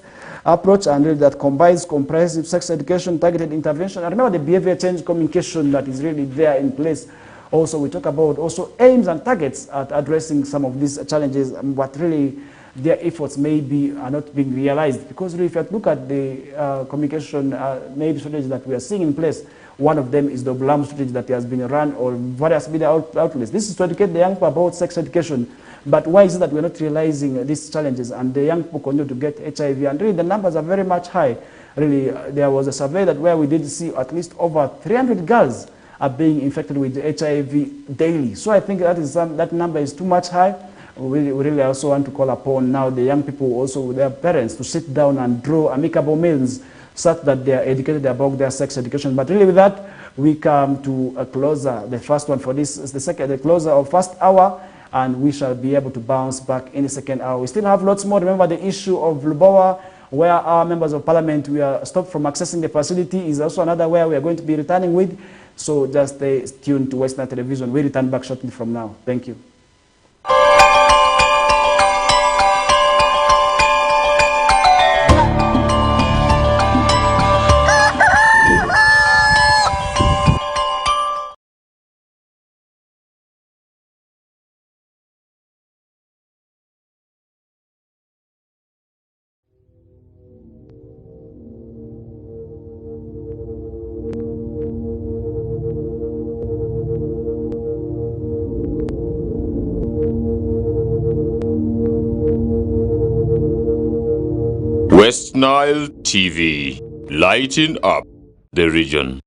approach, and really that combines comprehensive sex education, targeted intervention, and remember the behavior change communication that is really there in place. Also, we talk about also aims and targets at addressing some of these challenges, but really their efforts maybe are not being realized. Because really, if you look at the communication maybe strategies that we are seeing in place, one of them is the BLAM strategy that has been run or various media outlets. This is to educate the young people about sex education. But why is it that we're not realizing these challenges and the young people continue to get HIV? And really the numbers are very much high. Really, there was a survey that where we did see at least over 300 girls are being infected with HIV daily. So I think that number is too much high. We really also want to call upon now the young people, also with their parents, to sit down and draw amicable means such that they are educated about their sex education. But really with that, we come to a closer. The first one for this is the closer of first hour, and we shall be able to bounce back in the second hour. We still have lots more. Remember the issue of Lubowa, where our members of parliament, we are stopped from accessing the facility, is also another where we are going to be returning with. So just stay tuned to Western Television. We return back shortly from now. Thank you. West Nile TV, lighting up the region.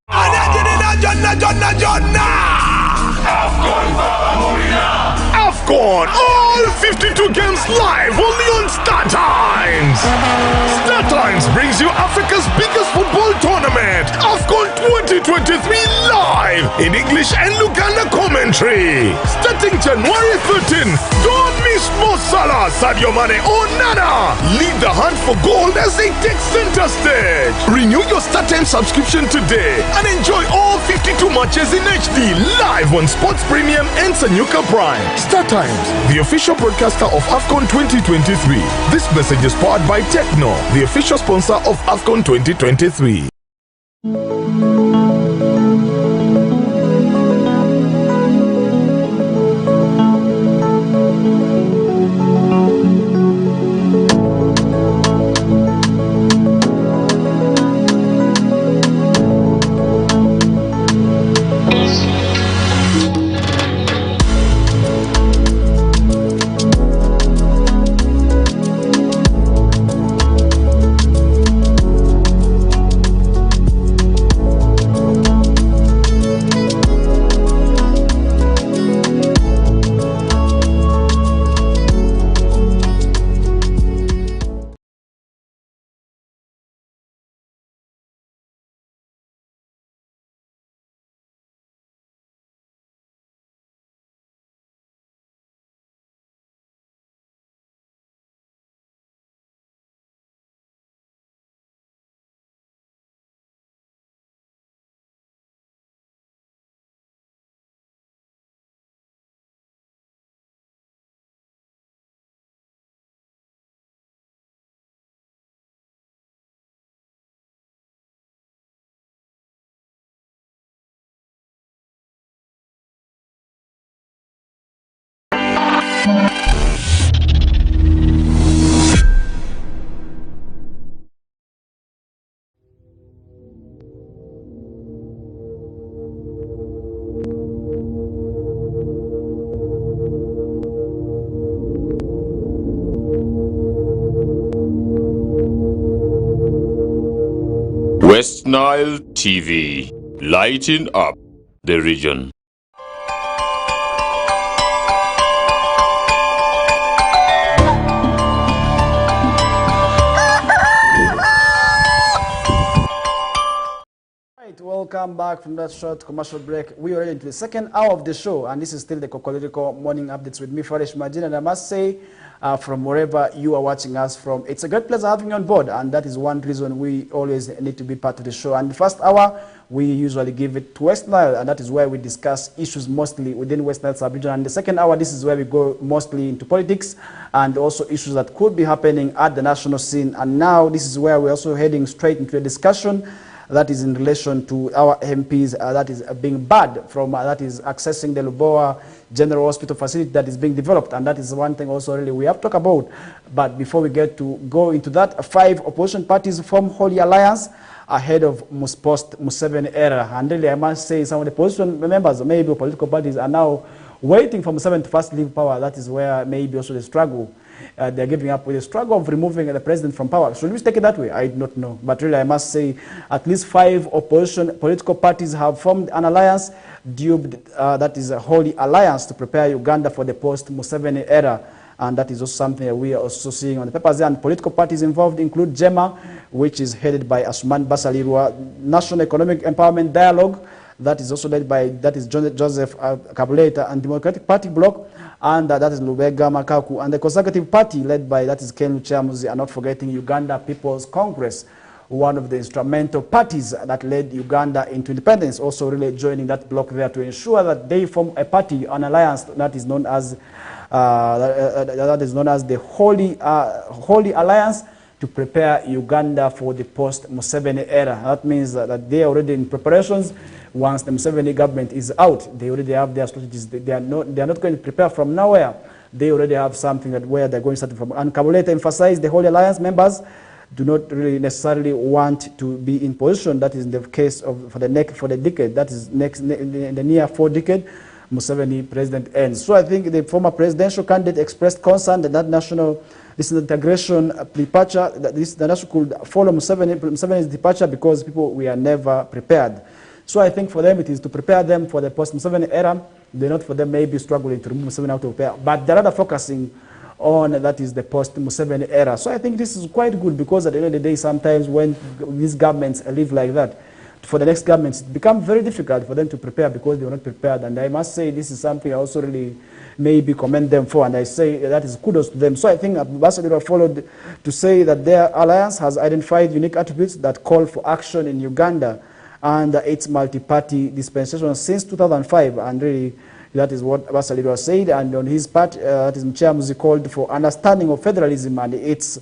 AFCON, all 52 games live only on Star Times. Star Times brings you Africa's biggest football tournament, AFCON 2023 live in English and Luganda commentary. Starting January 13, don't miss Mo Salah, Sadio Mane or Nana. Lead the hunt for gold as they take center stage. Renew your Star Times subscription today and enjoy all 52 matches in HD live on Sports Premium and Sanyuka Prime. Star Times, the official broadcaster of AFCON 2023. This message is powered by Techno, the official sponsor of AFCON 2023. West Nile TV, lighting up the region. Welcome back from that short commercial break. We are already into the second hour of the show, and this is still the Kokoliriko morning updates with me, Farish Majin. And I must say, from wherever you are watching us from, it's a great pleasure having you on board, and that is one reason we always need to be part of the show. And the first hour, we usually give it to West Nile, and that is where we discuss issues mostly within West Nile sub-region. And the second hour, this is where we go mostly into politics and also issues that could be happening at the national scene. And now, this is where we're also heading straight into a discussion that is in relation to our MPs that is being barred from that is accessing the Lubowa General Hospital facility that is being developed, and that is one thing also really we have to talk about. But before we get to go into that, 5 opposition parties form Holy Alliance ahead of post-Museveni era, and really I must say some of the opposition members, maybe political parties, are now waiting for Museveni to first leave power. That is where maybe also the struggle. They're giving up with the struggle of removing the president from power. Should we take it that way? I do not know. But really, I must say, at least 5 opposition political parties have formed an alliance, that is a Holy Alliance, to prepare Uganda for the post-Museveni era. And that is also something that we are also seeing on the papers. And political parties involved include JEMA, which is headed by Asuman Basalirwa, National Economic Empowerment Dialogue, that is also led by Joseph Kabuleta, and Democratic Party Bloc, and that is Lubega Makaku, and the Conservative Party led by, that is Ken Luchamuzi, and not forgetting Uganda People's Congress, one of the instrumental parties that led Uganda into independence, also really joining that bloc there to ensure that they form a party, an alliance that is known as the Holy Alliance, to prepare Uganda for the post-Museveni era. That means that they are already in preparations. Once the Museveni government is out, they already have their strategies. They are not going to prepare from nowhere. They already have something that where they're going to start from. And Kabuleta emphasized the Holy Alliance members do not really necessarily want to be in position. That is in the case of for the decade. That is in the near 4 decade, Museveni president ends. So I think the former presidential candidate expressed concern that this integration departure, that the nation could follow Museveni's departure because we are never prepared. So I think for them it is to prepare them for the post-Museveni era. They're not for them maybe struggling to remove Museveni out of power, but they're rather focusing on that is the post-Museveni era. So I think this is quite good, because at the end of the day, sometimes when these governments live like that, for the next governments, it becomes very difficult for them to prepare because they were not prepared. And I must say this is something I also really maybe commend them for, and I say that is kudos to them. So I think Ambassador followed to say that their alliance has identified unique attributes that call for action in Uganda and its multi-party dispensation since 2005, and really that is what Basalirwa said. And on his part, that is Mchamuzi called for understanding of federalism and its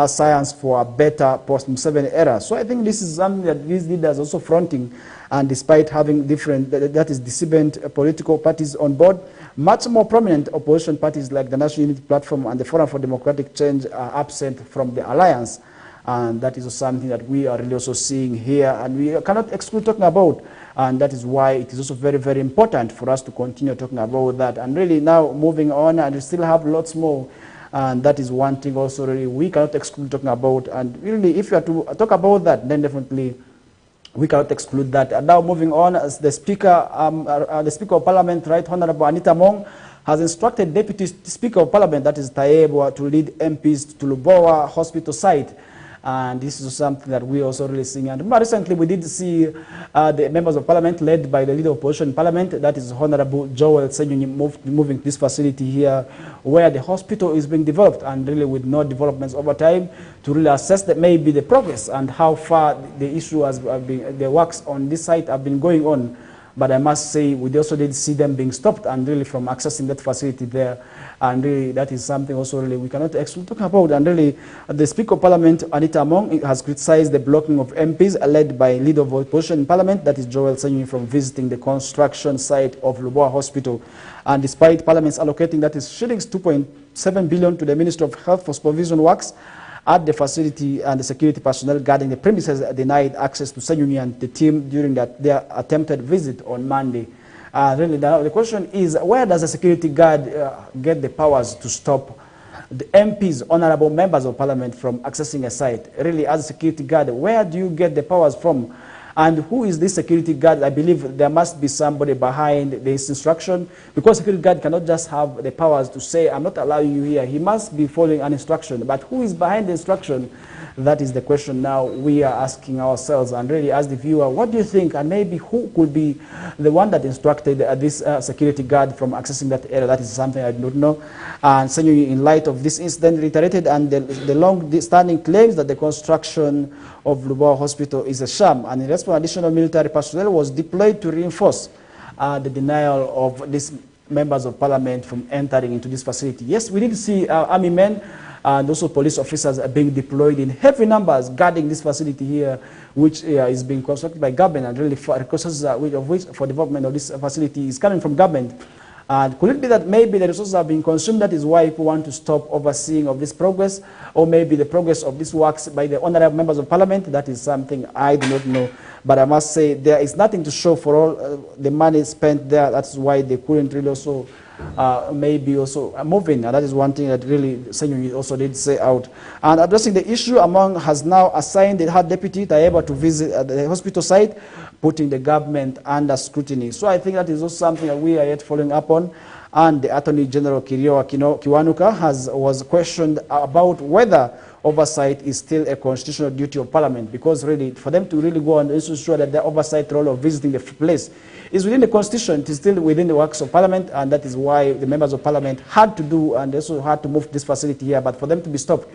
science for a better post-Museveni era. So I think this is something that these leaders are also fronting, and despite having different, that is dissident political parties on board, much more prominent opposition parties like the National Unity Platform and the Forum for Democratic Change are absent from the alliance. And that is something that we are really also seeing here, and we cannot exclude talking about. And that is why it is also very, very important for us to continue talking about that. And really now moving on, and we still have lots more. And that is one thing also really we cannot exclude talking about. And really, if you are to talk about that, then definitely we cannot exclude that. And now moving on, as the Speaker of Parliament, Right Honorable Anita Mong, has instructed Deputy Speaker of Parliament, that is Taebwa, to lead MPs to Lubowa Hospital site. And this is something that we also really seeing. And more recently, we did see the members of parliament led by the leader of opposition in parliament, that is Honorable Joel Senyonyi, moving to this facility here where the hospital is being developed, and really with no developments over time, to really assess that maybe the progress and how far the issue has been, the works on this site have been going on. But I must say, we also did see them being stopped and really from accessing that facility there. And really, that is something also really we cannot actually talk about. And really, the Speaker of Parliament, Anita Mong, has criticized the blocking of MPs led by leader of opposition in Parliament, that is Joel Senyonyi, from visiting the construction site of Lubowa Hospital. And despite Parliament's allocating, that is shillings 2.7 billion to the Ministry of Health for supervision works at the facility, and the security personnel guarding the premises denied access to Senyonyi and the team during their attempted visit on Monday. Really, the question is, where does a security guard get the powers to stop the MPs, honorable members of parliament, from accessing a site? Really, as a security guard, where do you get the powers from? And who is this security guard? I believe there must be somebody behind this instruction, because security guard cannot just have the powers to say, I'm not allowing you here. He must be following an instruction. But who is behind the instruction? That is the question now we are asking ourselves. And really, as the viewer, what do you think? And maybe who could be the one that instructed this security guard from accessing that area? That is something I do not know. And Senyo, in light of this incident, reiterated and the long-standing claims that the construction of Lubowa Hospital is a sham. And in response, additional military personnel was deployed to reinforce the denial of these members of parliament from entering into this facility. Yes, we did see army men and also police officers are being deployed in heavy numbers guarding this facility here, which is being constructed by government, and really for resources of which for development of this facility is coming from government. And could it be that maybe the resources are being consumed? That is why people want to stop overseeing of this progress, or maybe the progress of this works by the honorable members of parliament? That is something I do not know. But I must say there is nothing to show for all the money spent there. That's why they couldn't really also maybe also moving, and that is one thing that really Senyo also did say out. And addressing the issue, Among has now assigned her deputy Tayeba to visit the hospital site, putting the government under scrutiny. So I think that is also something that we are yet following up on. And the Attorney General Kiwanuka was questioned about whether oversight is still a constitutional duty of parliament, because really for them to really go and ensure that the oversight role of visiting the place is within the constitution. It is still within the works of parliament, and that is why the members of parliament had to do and also had to move this facility here. But for them to be stopped,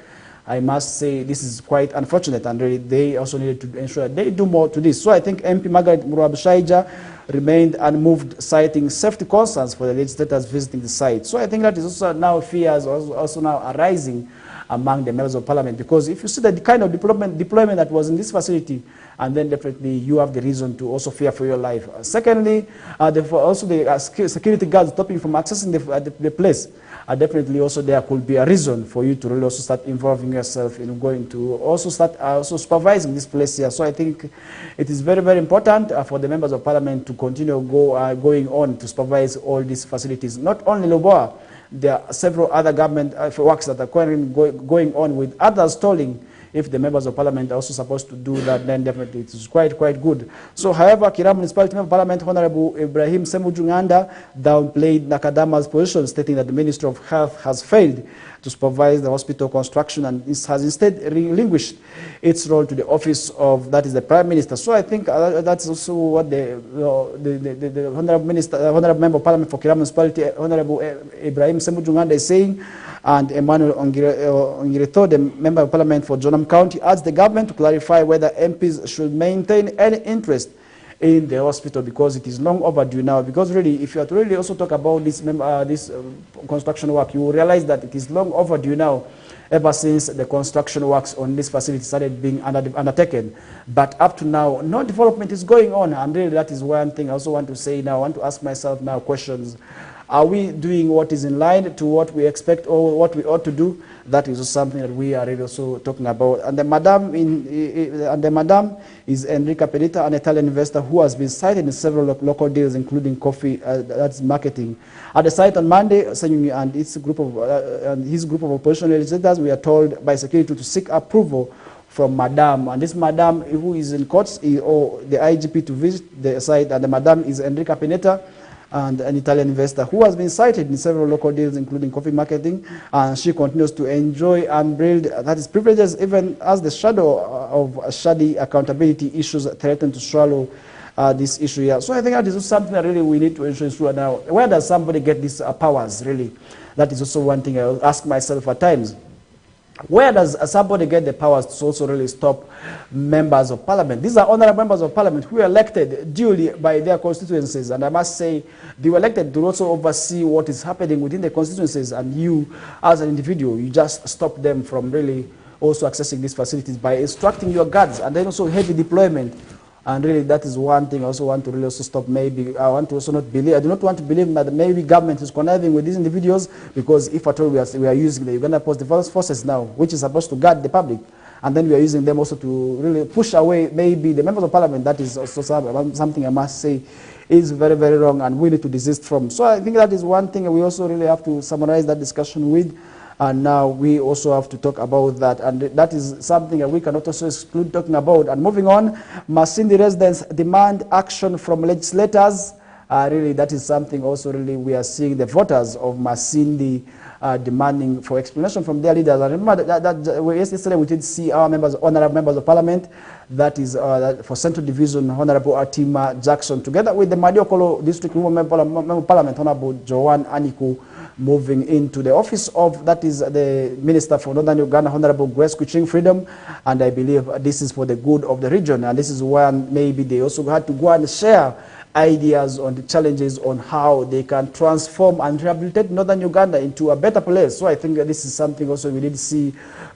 I must say this is quite unfortunate, and really they also needed to ensure that they do more to this. So I think MP Margaret Murabushaija remained unmoved, citing safety concerns for the legislators visiting the site. So I think that is also now fears also now arising among the members of parliament, because if you see the kind of deployment that was in this facility, and then definitely you have the reason to also fear for your life. Secondly, also the security guards stopping from accessing the place. Definitely also there could be a reason for you to really also start involving yourself in going to also start also supervising this place here. So I think it is very, very important for the members of parliament to continue going on to supervise all these facilities. Not only Lubowa, there are several other government works that are going on with others stalling. If the members of parliament are also supposed to do that, then definitely it is quite good. So, however, Kiramu Municipality Member of Parliament Honorable Ibrahim Semujunganda downplayed Nakadama's position, stating that the Ministry of Health has failed to supervise the hospital construction and has instead relinquished its role to the office of, that is, the Prime Minister. So I think that's also what the Honorable Member of Parliament for Kiramu Municipality, Honorable Ibrahim Semujunganda, is saying. And Emmanuel Ongireto, the Member of Parliament for Jonam County, asked the government to clarify whether MPs should maintain any interest in the hospital, because it is long overdue now. Because really, if you are to really also talk about this construction work, you will realize that it is long overdue now, ever since the construction works on this facility started being undertaken. But up to now, no development is going on, and really that is one thing I also want to say now. I want to ask myself now questions. Are we doing what is in line to what we expect or what we ought to do? That is something that we are really also talking about. And the madam is Enrica Perita, an Italian investor who has been cited in several local deals, including coffee, that's marketing. At the site on Monday, and his group of opposition legislators, we are told by security to seek approval from Madam. And this Madam, who is in courts, or the IGP to visit the site, and the Madam is Enrica Pineta, and an Italian investor who has been cited in several local deals, including coffee marketing, and she continues to enjoy unbridled, that is, privileges, even as the shadow of shady accountability issues threaten to swallow this issue here. So I think that is something that really we need to ensure now. Where does somebody get these powers, really? That is also one thing I ask myself at times. Where does somebody get the powers to also really stop members of parliament? These are honorable members of parliament who are elected duly by their constituencies. And I must say, they were elected to also oversee what is happening within the constituencies. And you, as an individual, you just stop them from really also accessing these facilities by instructing your guards, and then also heavy deployment. And really, that is one thing I also want to really also stop. Maybe I want to also not believe. I do not want to believe that maybe government is conniving with these individuals, because if at all we are using the Uganda Post Defense Forces now, which is supposed to guard the public, and then we are using them also to really push away maybe the members of parliament. That is also something I must say is very, very wrong, and we need to desist from. So I think that is one thing we also really have to summarize that discussion with. And now we also have to talk about that, and that is something that we cannot also exclude talking about. And moving on, Masindi residents demand action from legislators. Really, that is something also really we are seeing the voters of Masindi demanding for explanation from their leaders. And remember yesterday we did see our members, honorable members of parliament, that is for Central Division, Honorable Atima Jackson, together with the Madiokolo District Member of Parliament, Honorable Joanne Aniku, moving into the office of, that is the Minister for Northern Uganda, Honorable Grace Kuching Freedom. And I believe this is for the good of the region. And this is when maybe they also had to go and share ideas on the challenges on how they can transform and rehabilitate Northern Uganda into a better place. So I think this is something also we did see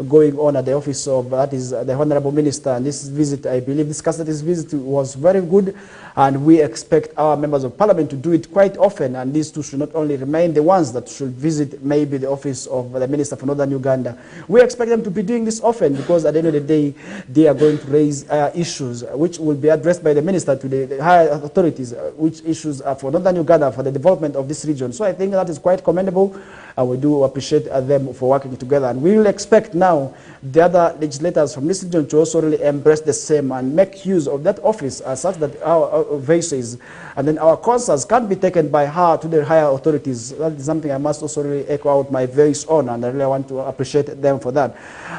going on at the office of, that is the Honorable Minister. And this visit, I believe this visit was very good, and we expect our members of parliament to do it quite often. And these two should not only remain the ones that should visit maybe the office of the Minister for Northern Uganda. We expect them to be doing this often, because at the end of the day, they are going to raise issues which will be addressed by the Minister to the higher authorities, which issues are for Northern Uganda, for the development of this region. So I think that is quite commendable. We do appreciate them for working together. And we will expect now the other legislators from this region to also really embrace the same and make use of that office such that our voices and then our concerns can be taken by her to the higher authorities. That is something I must also really echo out my voice on, and I really want to appreciate them for that.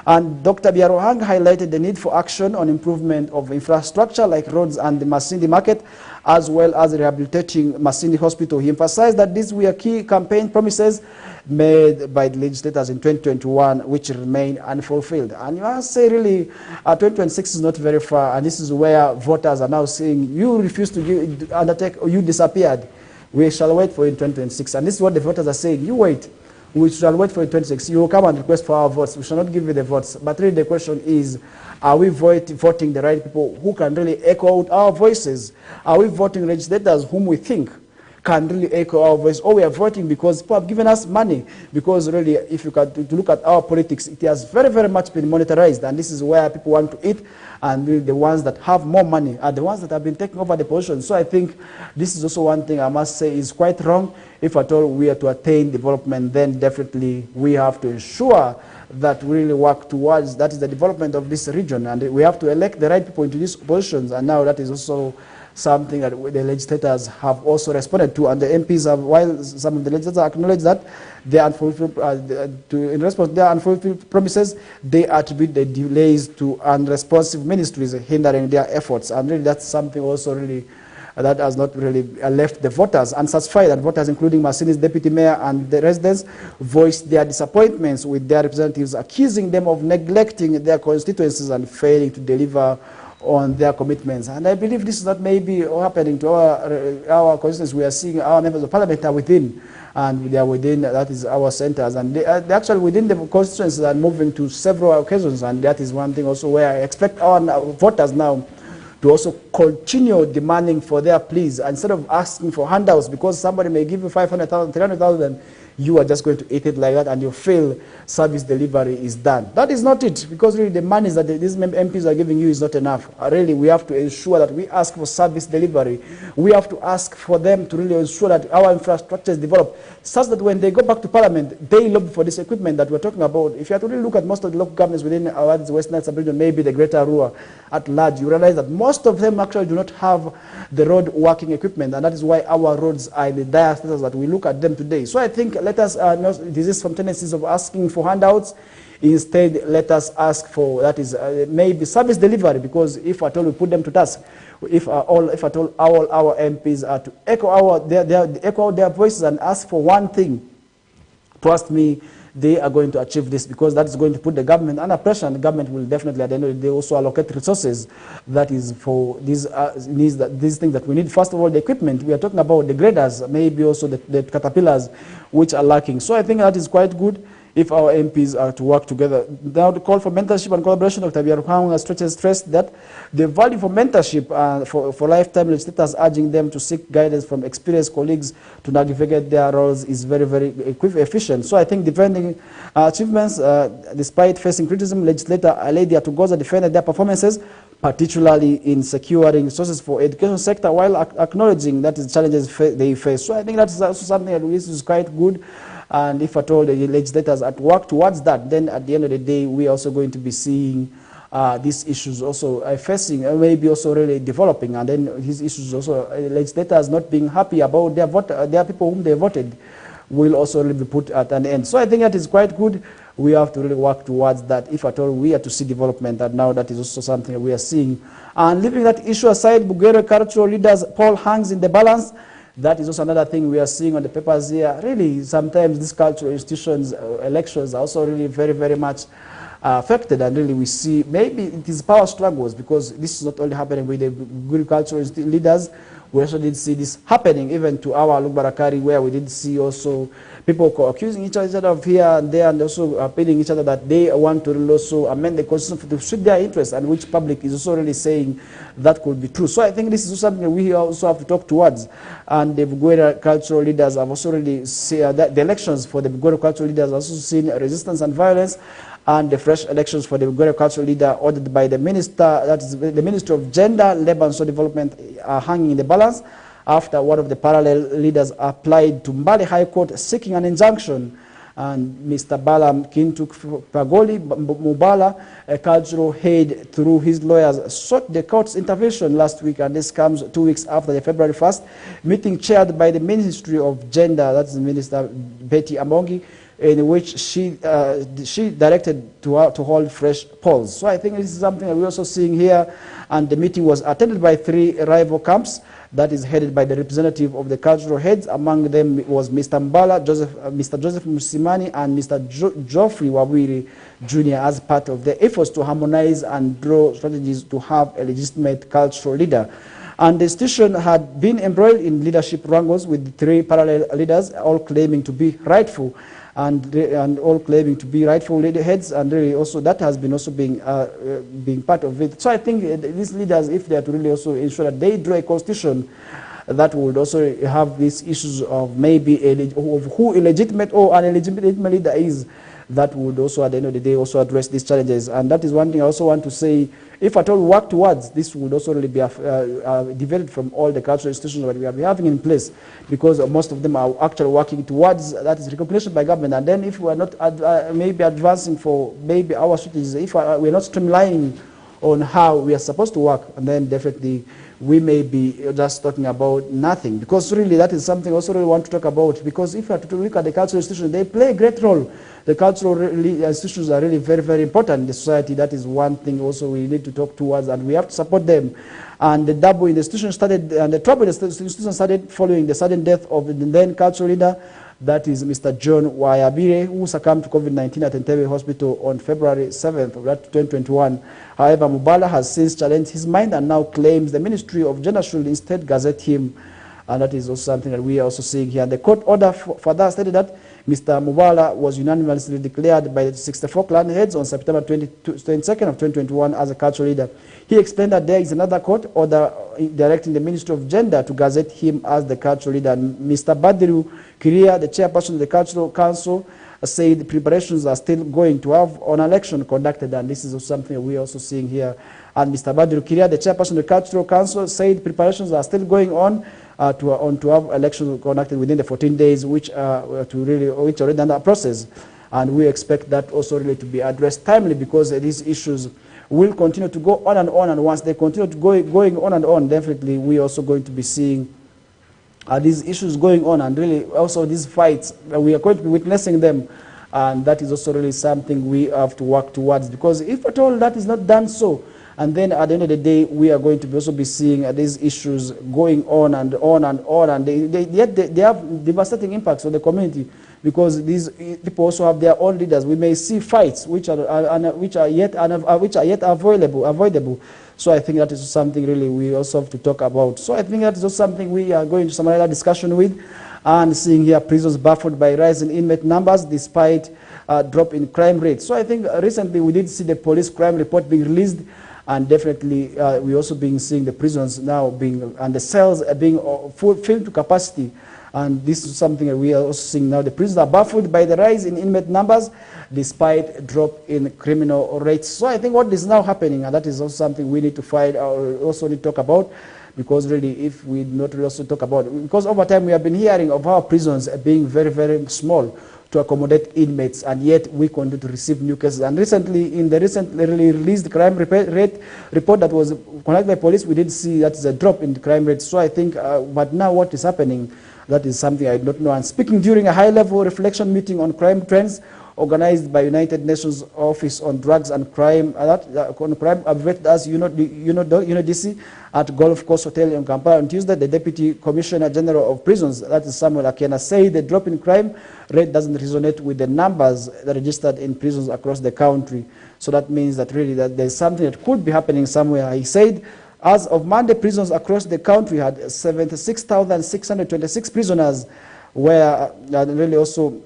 And Dr. Biarohang highlighted the need for action on improvement of infrastructure like roads and the Masindi market, as well as rehabilitating Masindi Hospital. He emphasized that these were key campaign promises made by the legislators in 2021, which remain unfulfilled. And you must say, really, 2026 is not very far, and this is where voters are now saying, you refused to undertake, or you disappeared. We shall wait for you in 2026. And this is what the voters are saying. You wait. We shall wait for you in 2026. You will come and request for our votes. We shall not give you the votes. But really the question is, are we voting the right people who can really echo out our voices? Are we voting legislators whom we think can really echo our voice? Or we are voting because people have given us money? Because really, if you can to look at our politics, it has very, very much been monetarized. And this is where people want to eat. And really the ones that have more money are the ones that have been taking over the position. So I think this is also one thing I must say is quite wrong. If at all we are to attain development, then definitely we have to ensure that we really work towards, that is the development of this region. And we have to elect the right people into these positions. And now that is also something that the legislators have also responded to. And the MPs have, while some of the legislators acknowledge that they unfulfilled, in response to their unfulfilled promises, they attribute the delays to unresponsive ministries hindering their efforts. And really that's something also really that has not really left the voters unsatisfied. And voters, including Masindi's deputy mayor and the residents, voiced their disappointments with their representatives, accusing them of neglecting their constituencies and failing to deliver on their commitments. And I believe this is not maybe happening to our constituencies. We are seeing our members of parliament are within, and they are within, that is our centers. And they actually within the constituencies are moving to several occasions. And that is one thing also where I expect our voters now to also continue demanding for their pleas instead of asking for handouts, because somebody may give you 500,000, 300,000, you are just going to eat it like that and you feel service delivery is done. That is not it, because really the money that these MPs are giving you is not enough. Really, we have to ensure that we ask for service delivery. We have to ask for them to really ensure that our infrastructure is developed, such that when they go back to parliament, they lobby for this equipment that we're talking about. If you have to really look at most of the local governments within our West Nile sub-region, maybe the Greater Arua at large, you realize that most of them actually do not have the road working equipment, and that is why our roads are in the dire status that we look at them today. So I think let us not desist from tendencies of asking for handouts. Instead, let us ask for, that is, maybe service delivery, because if at all we put them to task, if at all our MPs are to echo their voices and ask for one thing, trust me, they are going to achieve this, because that is going to put the government under pressure, and the government will definitely at the end of the day also allocate resources that is for these things that we need. First of all, the equipment. We are talking about the graders, maybe also the caterpillars, which are lacking. So I think that is quite good if our MPs are to work together. Now the call for mentorship and collaboration, Dr. Biaruhang has stressed that the value for mentorship for lifetime legislators, urging them to seek guidance from experienced colleagues to navigate their roles is very, very efficient. So I think defending achievements, despite facing criticism, legislator Aledia Tugoza defended their performances, particularly in securing resources for education sector, while acknowledging that is challenges they face. So I think that's also something that is quite good. And if at all the legislators at work towards that, then at the end of the day, we are also going to be seeing these issues also facing, maybe also really developing. And then these issues also, legislators not being happy about their people whom they voted will also really be put at an end. So I think that is quite good. We have to really work towards that if at all we are to see development, and now that is also something we are seeing. And leaving that issue aside, Bugwero cultural leaders poll hangs in the balance. That is also another thing we are seeing on the papers here. Really, sometimes these cultural institutions, elections are also really very, very much affected, and really we see maybe it is power struggles, because this is not only happening with the good cultural leaders. We also did see this happening even to our Lugbarakari, where we did see also people accusing each other of here and there, and also appealing each other that they want to really also amend the constitution to suit their interests, and which public is also really saying that could be true. So I think this is something we also have to talk towards. And the Bugwera cultural leaders have also really seen that the elections for the Bugwera cultural leaders have also seen resistance and violence. And the fresh elections for the Bugwera cultural leader ordered by the minister, that is the Ministry of Gender, Labour and Social Development, are hanging in the balance after one of the parallel leaders applied to Mbale High Court seeking an injunction. And Mr. Balaam Kintuk Pagoli Mubala, a cultural head, through his lawyers, sought the court's intervention last week, and this comes 2 weeks after the February 1st meeting chaired by the Ministry of Gender, that is Minister Betty Amongi, in which she directed to hold fresh polls. So I think this is something that we're also seeing here. And the meeting was attended by 3 rival camps, that is headed by the representative of the cultural heads. Among them was Mr. Mbala, Mr. Joseph Musimani, and Mr. Geoffrey Wawiri Jr. as part of the efforts to harmonize and draw strategies to have a legitimate cultural leader. And the institution had been embroiled in leadership wrangles with 3 parallel leaders, all claiming to be rightful. And all claiming to be rightful heads, and really also that has been also being part of it. So I think these leaders, if they are to really also ensure that they draw a constitution that would also have these issues of maybe of who illegitimate or an illegitimate leader is, that would also at the end of the day also address these challenges. And that is one thing I also want to say. If at all work towards, this would also really be developed from all the cultural institutions that we are having in place, because most of them are actually working towards that is recognition by government. And then if we are not maybe advancing for maybe our strategies, if we are not streamlining on how we are supposed to work, and then definitely we may be just talking about nothing. Because really that is something I also really want to talk about, because if you are to look at the cultural institutions, they play a great role. The cultural institutions are really very, very important in the society. That is one thing also we need to talk towards, and we have to support them. And the double in the institution started, and the trouble in the institution started following the sudden death of the then cultural leader, that is Mr. John Wayabire, who succumbed to COVID-19 at Entebbe Hospital on February 7th of 2021. However, Mubala has since challenged his mind and now claims the Ministry of Gender should instead gazette him. And that is also something that we are also seeing here. The court order for that stated that Mr. Mubala was unanimously declared by the 64 clan heads on September 22nd of 2021 as a cultural leader. He explained that there is another court order directing the Ministry of Gender to gazette him as the cultural leader. And Mr. Badiru Kiria, the chairperson of the Cultural Council, said preparations are still going to have an election conducted, and this is also something we are also seeing here. And Mr. Badiru Kiria, the chairperson of the Cultural Council, said preparations are still going on to have elections conducted within the 14 days, which are already under process. And we expect that also really to be addressed timely, because these issues will continue to go on, and once they continue to going on and on, definitely we are also going to be seeing these issues going on, and really also these fights, we are going to be witnessing them, and that is also really something we have to work towards, because if at all that is not done so, and then at the end of the day, we are going to also be seeing these issues going on and on and on, and they have devastating impacts on the community, because these people also have their own leaders. We may see fights which are yet avoidable. So I think that is something really we also have to talk about. So I think that is also something we are going to some other discussion with, and seeing here prisons baffled by rising inmate numbers despite drop in crime rates. So I think recently we did see the police crime report being released, And definitely, we also been seeing the prisons now being, and the cells are being filled to capacity. And this is something that we are also seeing now. The prisons are baffled by the rise in inmate numbers, despite a drop in criminal rates. So I think what is now happening, and that is also something we need to find, or also need to talk about, because really, if we not really also talk about it, because over time we have been hearing of our prisons being very, very small to accommodate inmates, and yet we continue to receive new cases. And recently, in the recently released crime rate report that was conducted by police, we did see that is a drop in the crime rate. So I think, but now what is happening, that is something I don't know. And speaking during a high-level reflection meeting on crime trends, organized by United Nations Office on Drugs and Crime, as UNODC, at Golf Course Hotel in Kampala on Tuesday. The Deputy Commissioner General of Prisons, that is Samuel Akena, said the drop in crime rate doesn't resonate with the numbers that are registered in prisons across the country. So that means that really that there's something that could be happening somewhere. He said, as of Monday, prisons across the country had 76,626 prisoners, where really also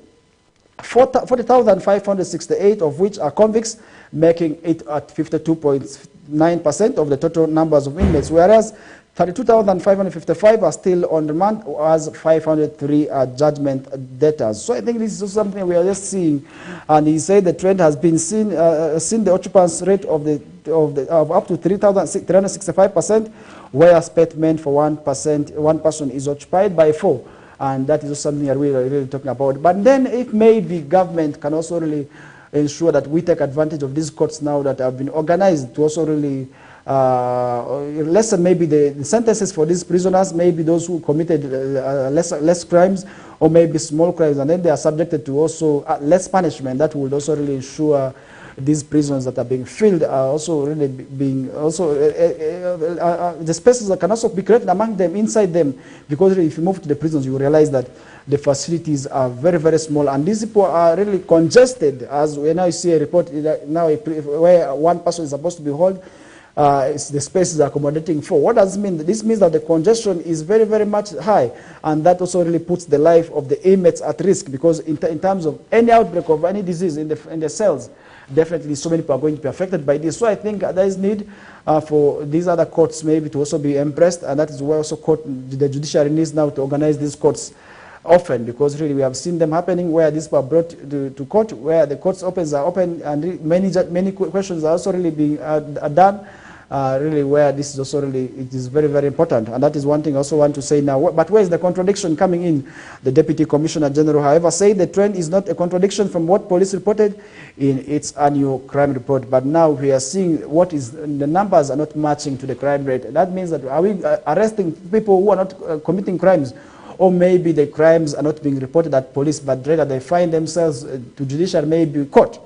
40,568 of which are convicts, making it at 52.9% of the total numbers of inmates, whereas 32,555 are still on remand, as 503 are judgment debtors. So I think this is something we are just seeing, and he said the trend has been seen the occupancy rate of up to 365%, where space meant for 1%, one person is occupied by 4. And that is something that we are really talking about. But then if maybe government can also really ensure that we take advantage of these courts now that have been organized to also really lessen maybe the sentences for these prisoners, maybe those who committed less crimes, or maybe small crimes, and then they are subjected to also less punishment. That would also really ensure these prisons that are being filled are also really being the spaces that can also be created among them, inside them, because really if you move to the prisons, you realize that the facilities are very, very small, and these people are really congested. As we now see a report now where one person is supposed to be held, the spaces are accommodating 4. What does it mean? This means that the congestion is very, very much high, and that also really puts the life of the inmates at risk, because in terms of any outbreak of any disease in the cells, definitely so many people are going to be affected by this. So I think there is need for these other courts maybe to also be impressed, and that is why also the judiciary needs now to organize these courts often, because really we have seen them happening where these people are brought to court, where the courts are open, and many questions are also really being done. Really where this is also really, it is very, very important. And that is one thing I also want to say now. But where is the contradiction coming in? The Deputy Commissioner General, however, said the trend is not a contradiction from what police reported in its annual crime report. But now we are seeing what is, the numbers are not matching to the crime rate. That means that are we arresting people who are not committing crimes? Or maybe the crimes are not being reported at police, but rather they find themselves to judicial, maybe court.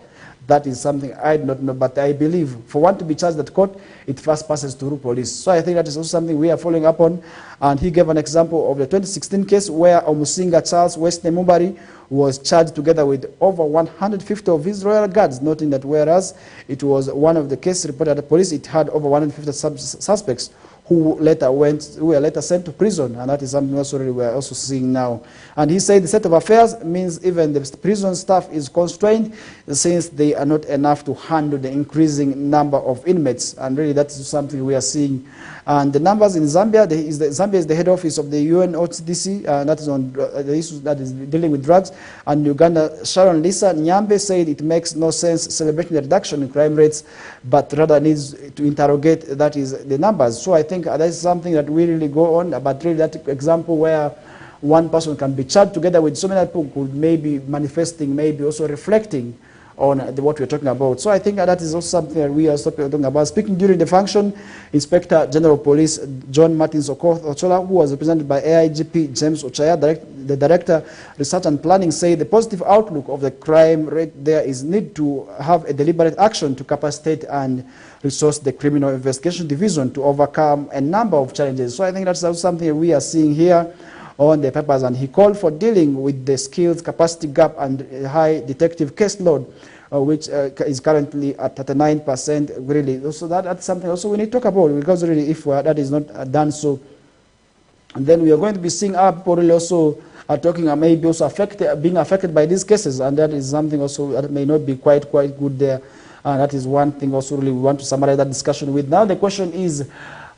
That is something I do not know, but I believe for one to be charged at court, it first passes through police. So I think that is also something we are following up on. And he gave an example of the 2016 case where Omusinga Charles West Nemubari was charged together with over 150 of his royal guards, noting that whereas it was one of the cases reported at police, it had over 150 suspects who were later sent to prison, and that is something also we are also seeing now. And he said the state of affairs means even the prison staff is constrained, since they are not enough to handle the increasing number of inmates, and really that is something we are seeing. And the numbers in Zambia, Zambia is the head office of the UNODC, that is on the issues that is dealing with drugs. And Uganda, Sharon Lisa Nyambe said it makes no sense celebrating the reduction in crime rates, but rather needs to interrogate, that is, the numbers. So I think that is something that we really go on, but really that example where one person can be charged together with so many people could maybe manifesting, maybe also reflecting on what we're talking about. So I think that is also something that we are talking about. Speaking during the function, Inspector General of Police John Martins Ochola, who was represented by AIGP James Ochaya, the Director Research and Planning, said the positive outlook of the crime rate there is need to have a deliberate action to capacitate and resource the Criminal Investigation Division to overcome a number of challenges. So I think that's also something we are seeing here on the papers, and he called for dealing with the skills capacity gap and high detective caseload, which is currently at 39%. Really, so that's something also we need to talk about, because really if that is not done so, and then we are going to be seeing our people really also are talking and maybe also being affected by these cases, and that is something also that may not be quite good there. That is one thing also really we want to summarize that discussion with. Now the question is,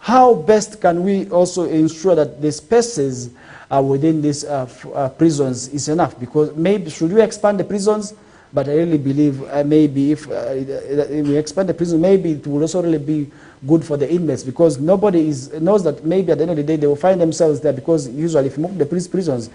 how best can we also ensure that the spaces within these prisons is enough? Because maybe should we expand the prisons? But I really believe maybe if we expand the prison, maybe it will also really be good for the inmates, because nobody knows that maybe at the end of the day they will find themselves there, because usually if you move the prisons,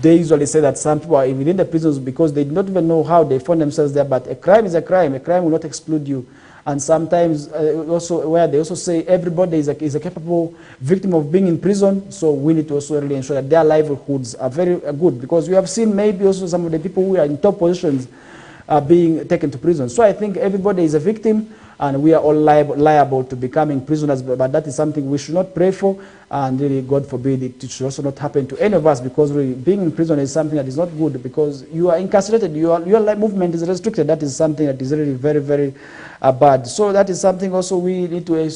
they usually say that some people are within the prisons because they do not even know how they found themselves there. But a crime is a crime. A crime will not exclude you. And sometimes also where they also say everybody is a capable victim of being in prison, so we need to also really ensure that their livelihoods are very good, because we have seen maybe also some of the people who are in top positions are being taken to prison. So I think everybody is a victim, and we are all liable to becoming prisoners, but that is something we should not pray for, and really, God forbid, it should also not happen to any of us, because really being in prison is something that is not good, because you are incarcerated, your movement is restricted. That is something that is really very, very bad. So that is something also we need to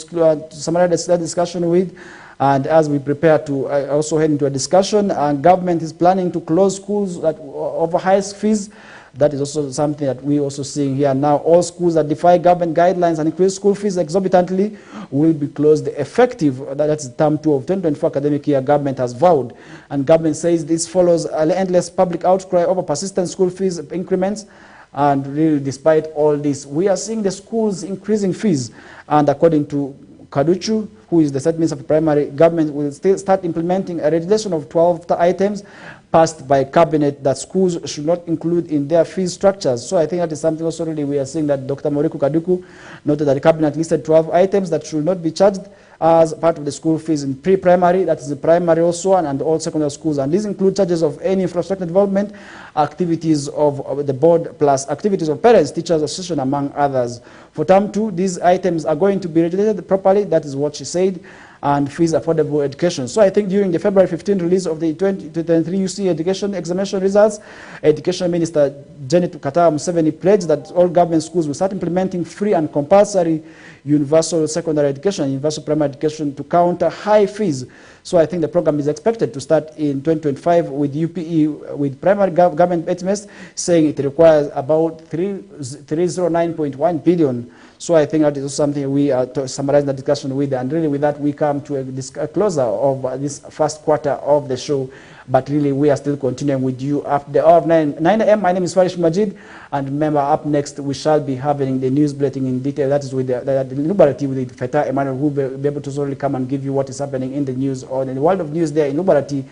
summarize that discussion with. And as we prepare to also head into a discussion, and government is planning to close schools that over high fees. That is also something that we also seeing here now. All schools that defy government guidelines and increase school fees exorbitantly will be closed effective. That's term 2 of 2024 academic year, government has vowed. And government says this follows endless public outcry over persistent school fees increments. And really, despite all this, we are seeing the schools increasing fees. And according to Kaduchu, who is the State Minister for Primary, government will still start implementing a regulation of 12 items passed by cabinet that schools should not include in their fee structures. So I think that is something also really we are seeing, that Dr. Moriku Kaduku noted that the cabinet listed 12 items that should not be charged as part of the school fees in pre-primary, that is the primary also, and all secondary schools. And these include charges of any infrastructure development, activities of the board, plus activities of parents, teachers, association, among others. For term 2, these items are going to be regulated properly, that is what she said, and fees affordable education. So I think during the February 15 release of the 2023 UC education examination results, Education Minister Janet Katara Museveni pledged that all government schools will start implementing free and compulsory universal secondary education, universal primary education, to counter high fees. So I think the program is expected to start in 2025 with UPE, with primary government estimates saying it requires about 309.1 billion. So I think that is something we are to summarize the discussion with, and really with that we come to a closer of this first quarter of the show. But really we are still continuing with you up the hour of 9 a.m. My name is Farish Majid, and remember, up next we shall be having the news bulletin in detail. That is with the Lubarati with Feta Emmanuel, who will be able to really come and give you what is happening in the news or in the world of news there in Lubarati.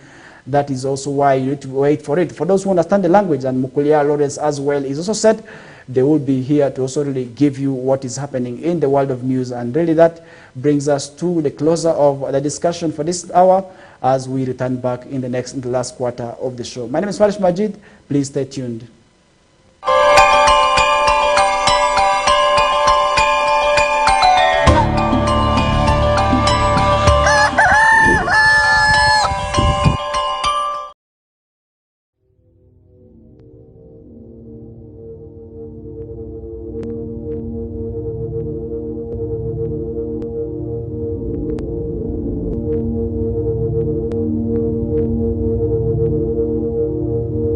That is also why you need to wait for it. For those who understand the language, and Mukulia Lawrence as well is also said, they will be here to also really give you what is happening in the world of news. And really that brings us to the closer of the discussion for this hour, as we return back in the last quarter of the show. My name is Farish Majid. Please stay tuned.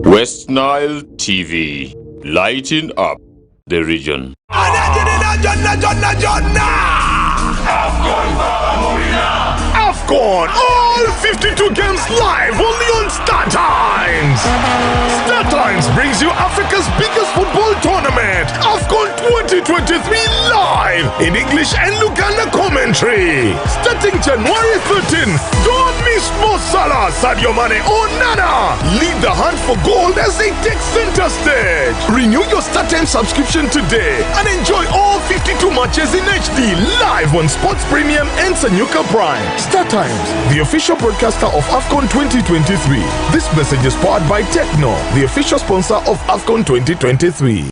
West Nile TV, lighting up the region. AFCON, all 52 games live only on Star Times. Star Times brings you Africa's biggest football tournament, AFCON 2023 live in English and Luganda commentary. Starting January 13, don't miss Mo Salah, Sadio Mane or Nana. Lead the hunt for gold as they take center stage. Renew your Star Times subscription today and enjoy all 52 matches in HD live on Sports Premium and Sanyuka Prime. Star Times, the official broadcaster of AFCON 2023. This message is powered by Techno, the official sponsor of AFCON 2023.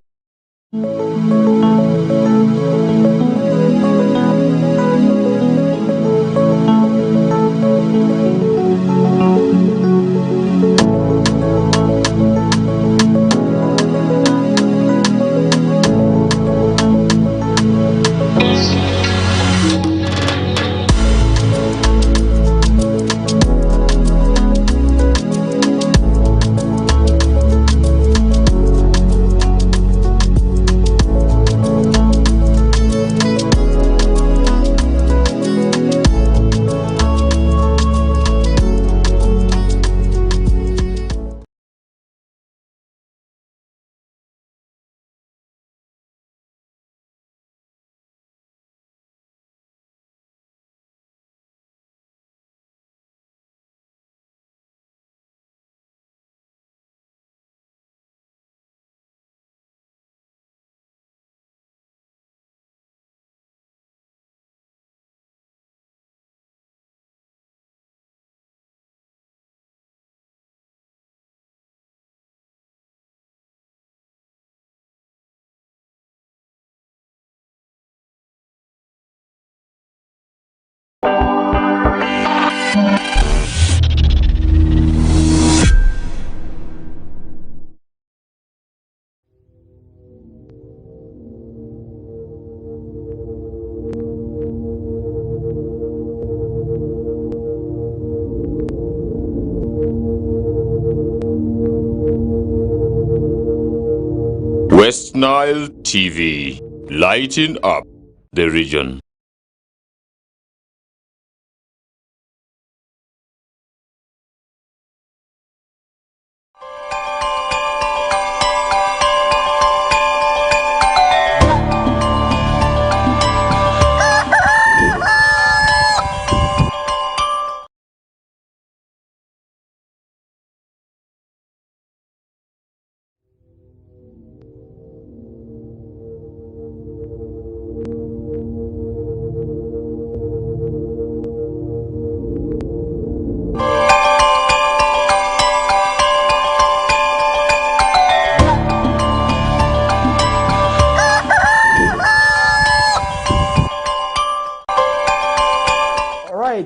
West Nile TV, lighting up the region.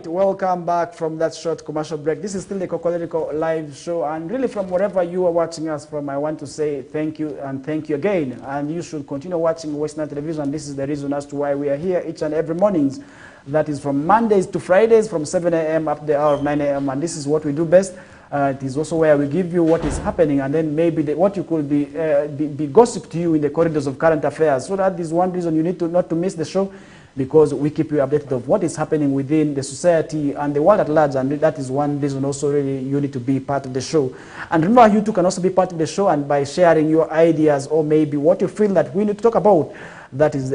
Welcome back from that short commercial break. This is still the Kokoliriko live show, and really from wherever you are watching us from, I want to say thank you and thank you again. And you should continue watching West Nile Television. This is the reason as to why we are here each and every mornings. That is from Mondays to Fridays from 7 a.m. up to the hour of 9 a.m. And this is what we do best. It is also where we give you what is happening, and then maybe what you could be gossip to you in the corridors of current affairs. So that is one reason you need to not to miss the show, because we keep you updated of what is happening within the society and the world at large, and that is one reason also really you need to be part of the show. And remember, you too can also be part of the show, and by sharing your ideas or maybe what you feel that we need to talk about, that is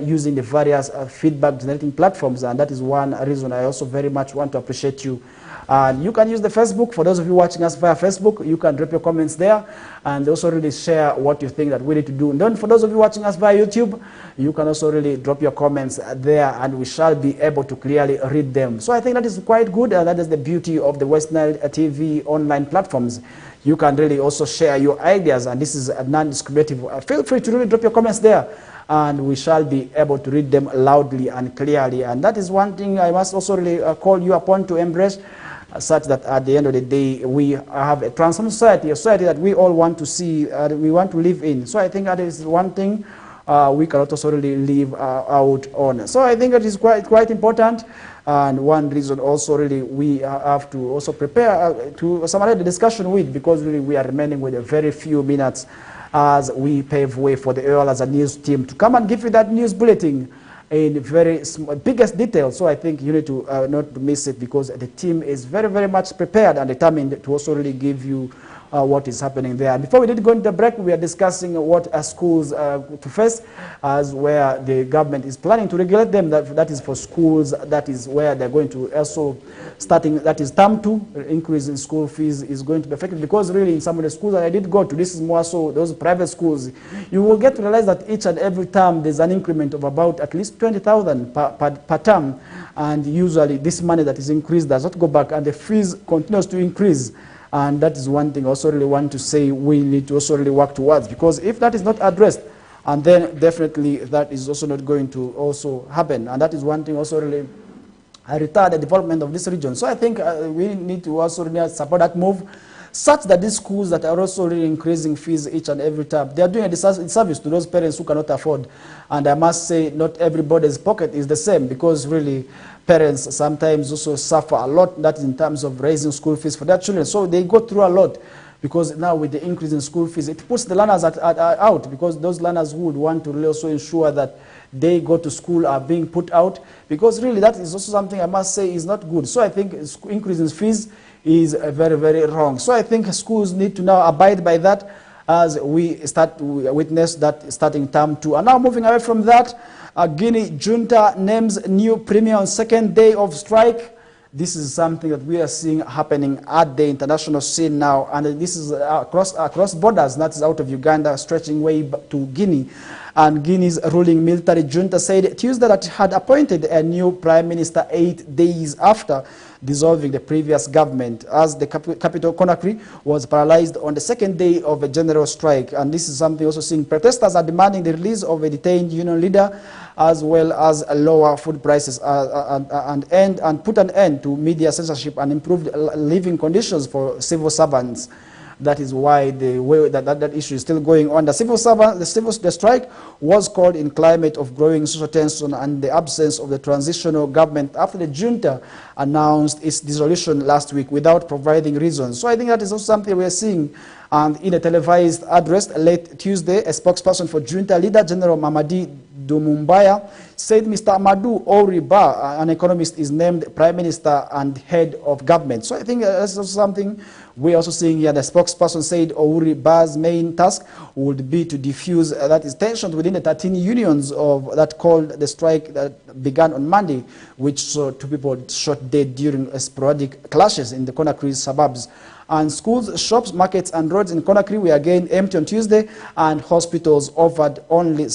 using the various feedback generating platforms, and that is one reason I also very much want to appreciate you. And you can use the Facebook. For those of you watching us via Facebook, you can drop your comments there and also really share what you think that we need to do. And then for those of you watching us via YouTube, you can also really drop your comments there, and we shall be able to clearly read them. So I think that is quite good, and that is the beauty of the West Nile TV online platforms. You can really also share your ideas, and this is non-discriminative. Feel free to really drop your comments there, and we shall be able to read them loudly and clearly. And that is one thing I must also really call you upon to embrace, such that at the end of the day, we have a transformed society, a society that we all want to see, we want to live in. So I think that is one thing we cannot also really live out on. So I think that is quite important, and one reason also really we have to also prepare to summarize the discussion with, because really we are remaining with a very few minutes as we pave way for the AOL as a news team to come and give you that news bulletin in very biggest detail. So I think you need to not miss it, because the team is very much prepared and determined to also really give you what is happening there. And before we did go into the break, we are discussing what schools to face, as where the government is planning to regulate them. That is for schools. That is where they're going to also starting. That is term 2 increase in school fees is going to be affected, because really in some of the schools that I did go to, this is more so those private schools. You will get to realize that each and every term there's an increment of about at least 20,000 per term, and usually this money that is increased does not go back, and the fees continues to increase. And that is one thing I also really want to say we need to also really work towards, because if that is not addressed, and then definitely that is also not going to also happen. And that is one thing also really retard the development of this region. So I think we need to also really support that move, such that these schools that are also really increasing fees each and every term, they are doing a disservice to those parents who cannot afford. And I must say, not everybody's pocket is the same, because really parents sometimes also suffer a lot, that is in terms of raising school fees for their children. So they go through a lot, because now with the increase in school fees, it puts the learners out, because those learners who would want to really also ensure that they go to school are being put out, because really that is also something I must say is not good. So I think increasing fees is very wrong. So I think schools need to now abide by that, as we start to witness that starting term 2. And now moving away from that, Guinea junta names new premier on second day of strike. This is something that we are seeing happening at the international scene now, and this is across borders, that is out of Uganda, stretching way to Guinea. And Guinea's ruling military junta said Tuesday that it had appointed a new prime minister 8 days after dissolving the previous government, as the capital Conakry was paralyzed on the second day of a general strike. And this is something also seeing protesters are demanding the release of a detained union leader, as well as lower food prices and put an end to media censorship and improved living conditions for civil servants. That is why that issue is still going on. The strike was called in climate of growing social tension and the absence of the transitional government after the junta announced its dissolution last week without providing reasons. So I think that is also something we are seeing And in a televised address late Tuesday, a spokesperson for junta leader General Mamadi Doumbouya said Mr. Amadou Oriba, an economist, is named Prime Minister and head of government. So I think that's also something we're also seeing here. The spokesperson said Oriba's main task would be to diffuse that is tensions within the 13 unions of that called the strike that began on Monday, which saw 2 people shot dead during sporadic clashes in the Conakry suburbs. And schools, shops, markets and roads in Conakry were again empty on Tuesday, and hospitals offered only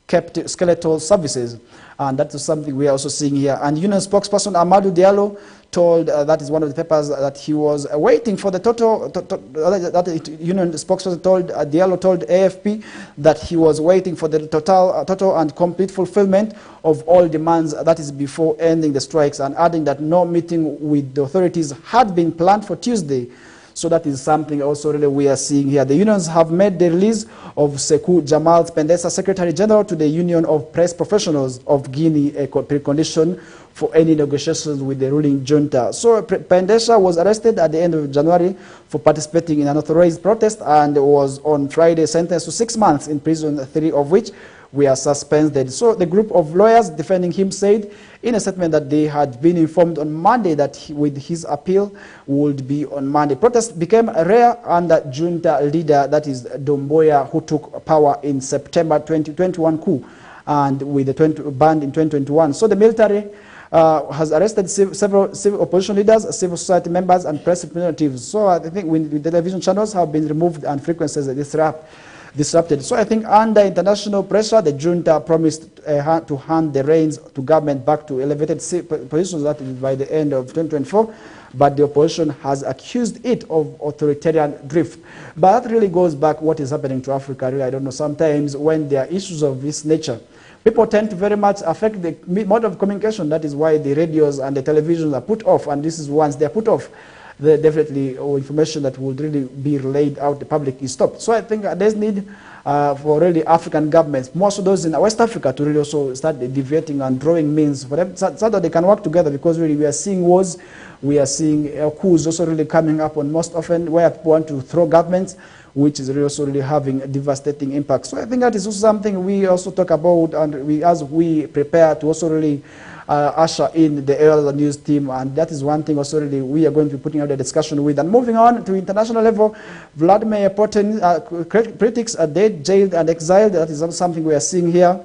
kept skeletal services. And that is something we are also seeing here. And union spokesperson Amadou Diallo told, that is one of the papers, that he was waiting for the that union spokesperson told, Diallo told AFP that he was waiting for the total and complete fulfillment of all demands, that is before ending the strikes, and adding that no meeting with the authorities had been planned for Tuesday. So that is something also really we are seeing here. The unions have made the release of Sekou Jamal Pendesa, Secretary General to the Union of Press Professionals of Guinea, a precondition for any negotiations with the ruling junta. So Pendesa was arrested at the end of January for participating in an unauthorized protest and was on Friday sentenced to 6 months in prison, 3 of which were suspended. So the group of lawyers defending him said in a statement that they had been informed on Monday that with his appeal would be on Monday. Protests became rare under junta leader, that is Doumbouya, who took power in September 2021 coup and with the ban in 2021. So the military has arrested several civil opposition leaders, civil society members and press representatives. So I think when the television channels have been removed and frequencies disrupted. So I think under international pressure, the junta promised to hand the reins to government back to elevated positions, that is by the end of 2024. But the opposition has accused it of authoritarian drift. But that really goes back what is happening to Africa. Really, I don't know, sometimes when there are issues of this nature, people tend to very much affect the mode of communication. That is why the radios and the televisions are put off, and this is once they're put off, definitely information that would really be relayed out the public is stopped. So I think there's need for really African governments, most of those in West Africa, to really also start deviating and drawing means for them so that they can work together, because really we are seeing wars, we are seeing coups also really coming up on most often where people want to throw governments, which is really also really having a devastating impact. So I think that is also something we also talk about, and as we prepare to also really usher in the Air News team, and that is one thing also really we are going to be putting out a discussion with. And moving on to international level, Vladimir Putin, critics are dead, jailed and exiled. That is something we are seeing here.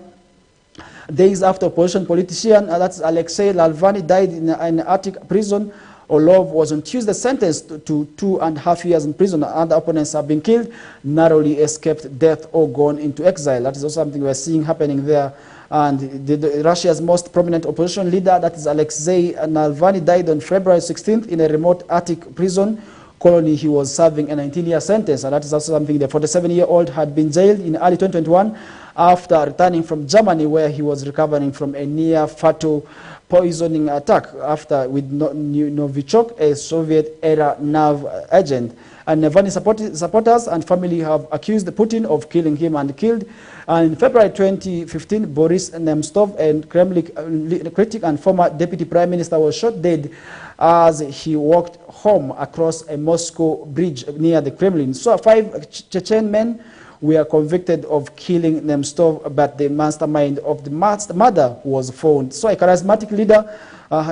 Days after opposition politician, that's Alexei Navalny, died in an Arctic prison. Orlov was on Tuesday sentenced to 2.5 years in prison. Other opponents have been killed, narrowly escaped death or gone into exile. That is also something we are seeing happening there. And Russia's most prominent opposition leader, that is Alexei Navalny, died on February 16th in a remote Arctic prison colony. He was serving a 19-year sentence, and that is also something the 47-year-old had been jailed in early 2021 after returning from Germany, where he was recovering from a near-fatal poisoning attack with Novichok, a Soviet-era nerve agent. And Navalny supporters and family have accused Putin of killing him and killed. And in February 2015, Boris Nemtsov, a Kremlin critic and former deputy prime minister, was shot dead as he walked home across a Moscow bridge near the Kremlin. So 5 Chechen men were convicted of killing Nemtsov, but the mastermind of the murder was found. So a charismatic leader, a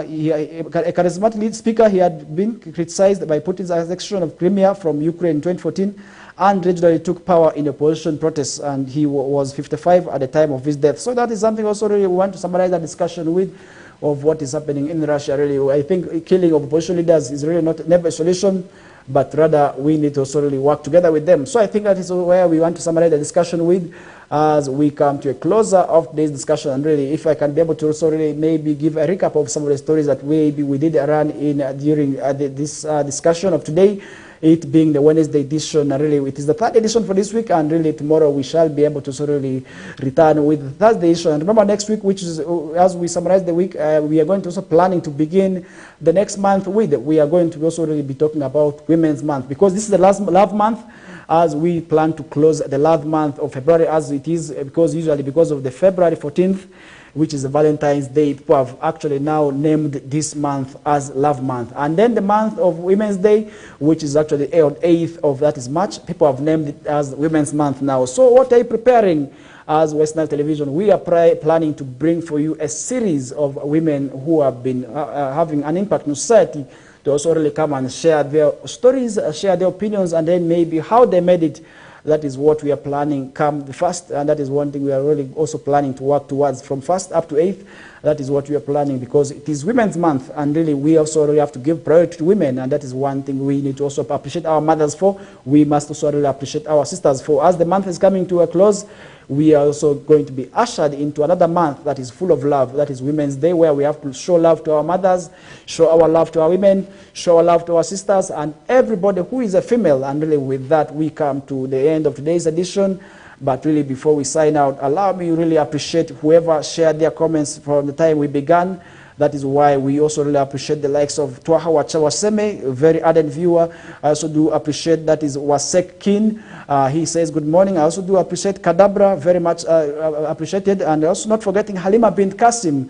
charismatic lead speaker, he had been criticized by Putin's annexation of Crimea from Ukraine in 2014 and regularly took power in opposition protests, and he was 55 at the time of his death. So that is something also really we want to summarize that discussion with, of what is happening in Russia. Really, I think killing of opposition leaders is really never a solution, but rather we need to also really work together with them. So I think that is where we want to summarize the discussion with as we come to a closer of today's discussion. And really, if I can be able to also really maybe give a recap of some of the stories that maybe we did run in during this discussion of today, it being the Wednesday edition. And really, it is the 3rd edition for this week, and really tomorrow we shall be able to sort of really return with the Thursday edition. And remember, next week, which is as we summarize the week, we are going to also planning to begin the next month with. We are going to also really be talking about Women's Month, because this is the last love month. as we plan to close the last month of February as it is, because usually because of the February 14th, which is the Valentine's Day, people have actually now named this month as Love Month. And then the month of Women's Day, which is actually on 8th of that is March, people have named it as Women's Month now. So what are you preparing as West Nile Television? We are planning to bring for you a series of women who have been having an impact in society to also really come and share their stories, share their opinions, and then maybe how they made it. That is what we are planning come the 1st, and that is one thing we are really also planning to work towards from 1st up to 8th. That is what we are planning, because it is Women's Month, and really we also really have to give priority to women, and that is one thing we need to also appreciate our mothers for. We must also really appreciate our sisters for. As the month is coming to a close, we are also going to be ushered into another month that is full of love. That is Women's Day, where we have to show love to our mothers, show our love to our women, show our love to our sisters, and everybody who is a female. And really with that, we come to the end of today's edition. But really, before we sign out, allow me to really appreciate whoever shared their comments from the time we began. That is why we also really appreciate the likes of Twaha Wachawaseme, a very ardent viewer. I also do appreciate that is Wasek Kin. He says good morning. I also do appreciate Kadabra, very much appreciated. And also not forgetting Halima bint Kasim.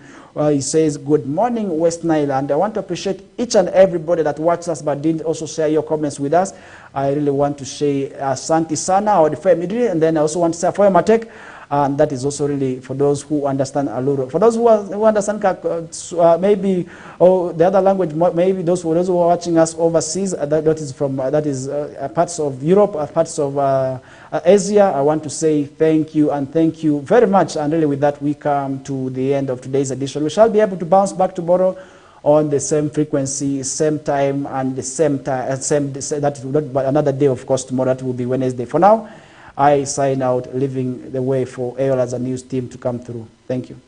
He says good morning, West Nile. And I want to appreciate each and everybody that watched us but didn't also share your comments with us. I really want to say Santi Sana or the family, and then I also want to say Foya Matek. And that is also really for those who understand Aluro. For those who understand maybe the other language, maybe those who are watching us overseas, that is parts of Europe, parts of Asia, I want to say thank you and thank you very much. And really with that, we come to the end of today's edition. We shall be able to bounce back tomorrow on the same frequency, same time, and the same time, that is not another day, of course. Tomorrow that will be Wednesday. For now, I sign out, leaving the way for Ayola's News team to come through. Thank you.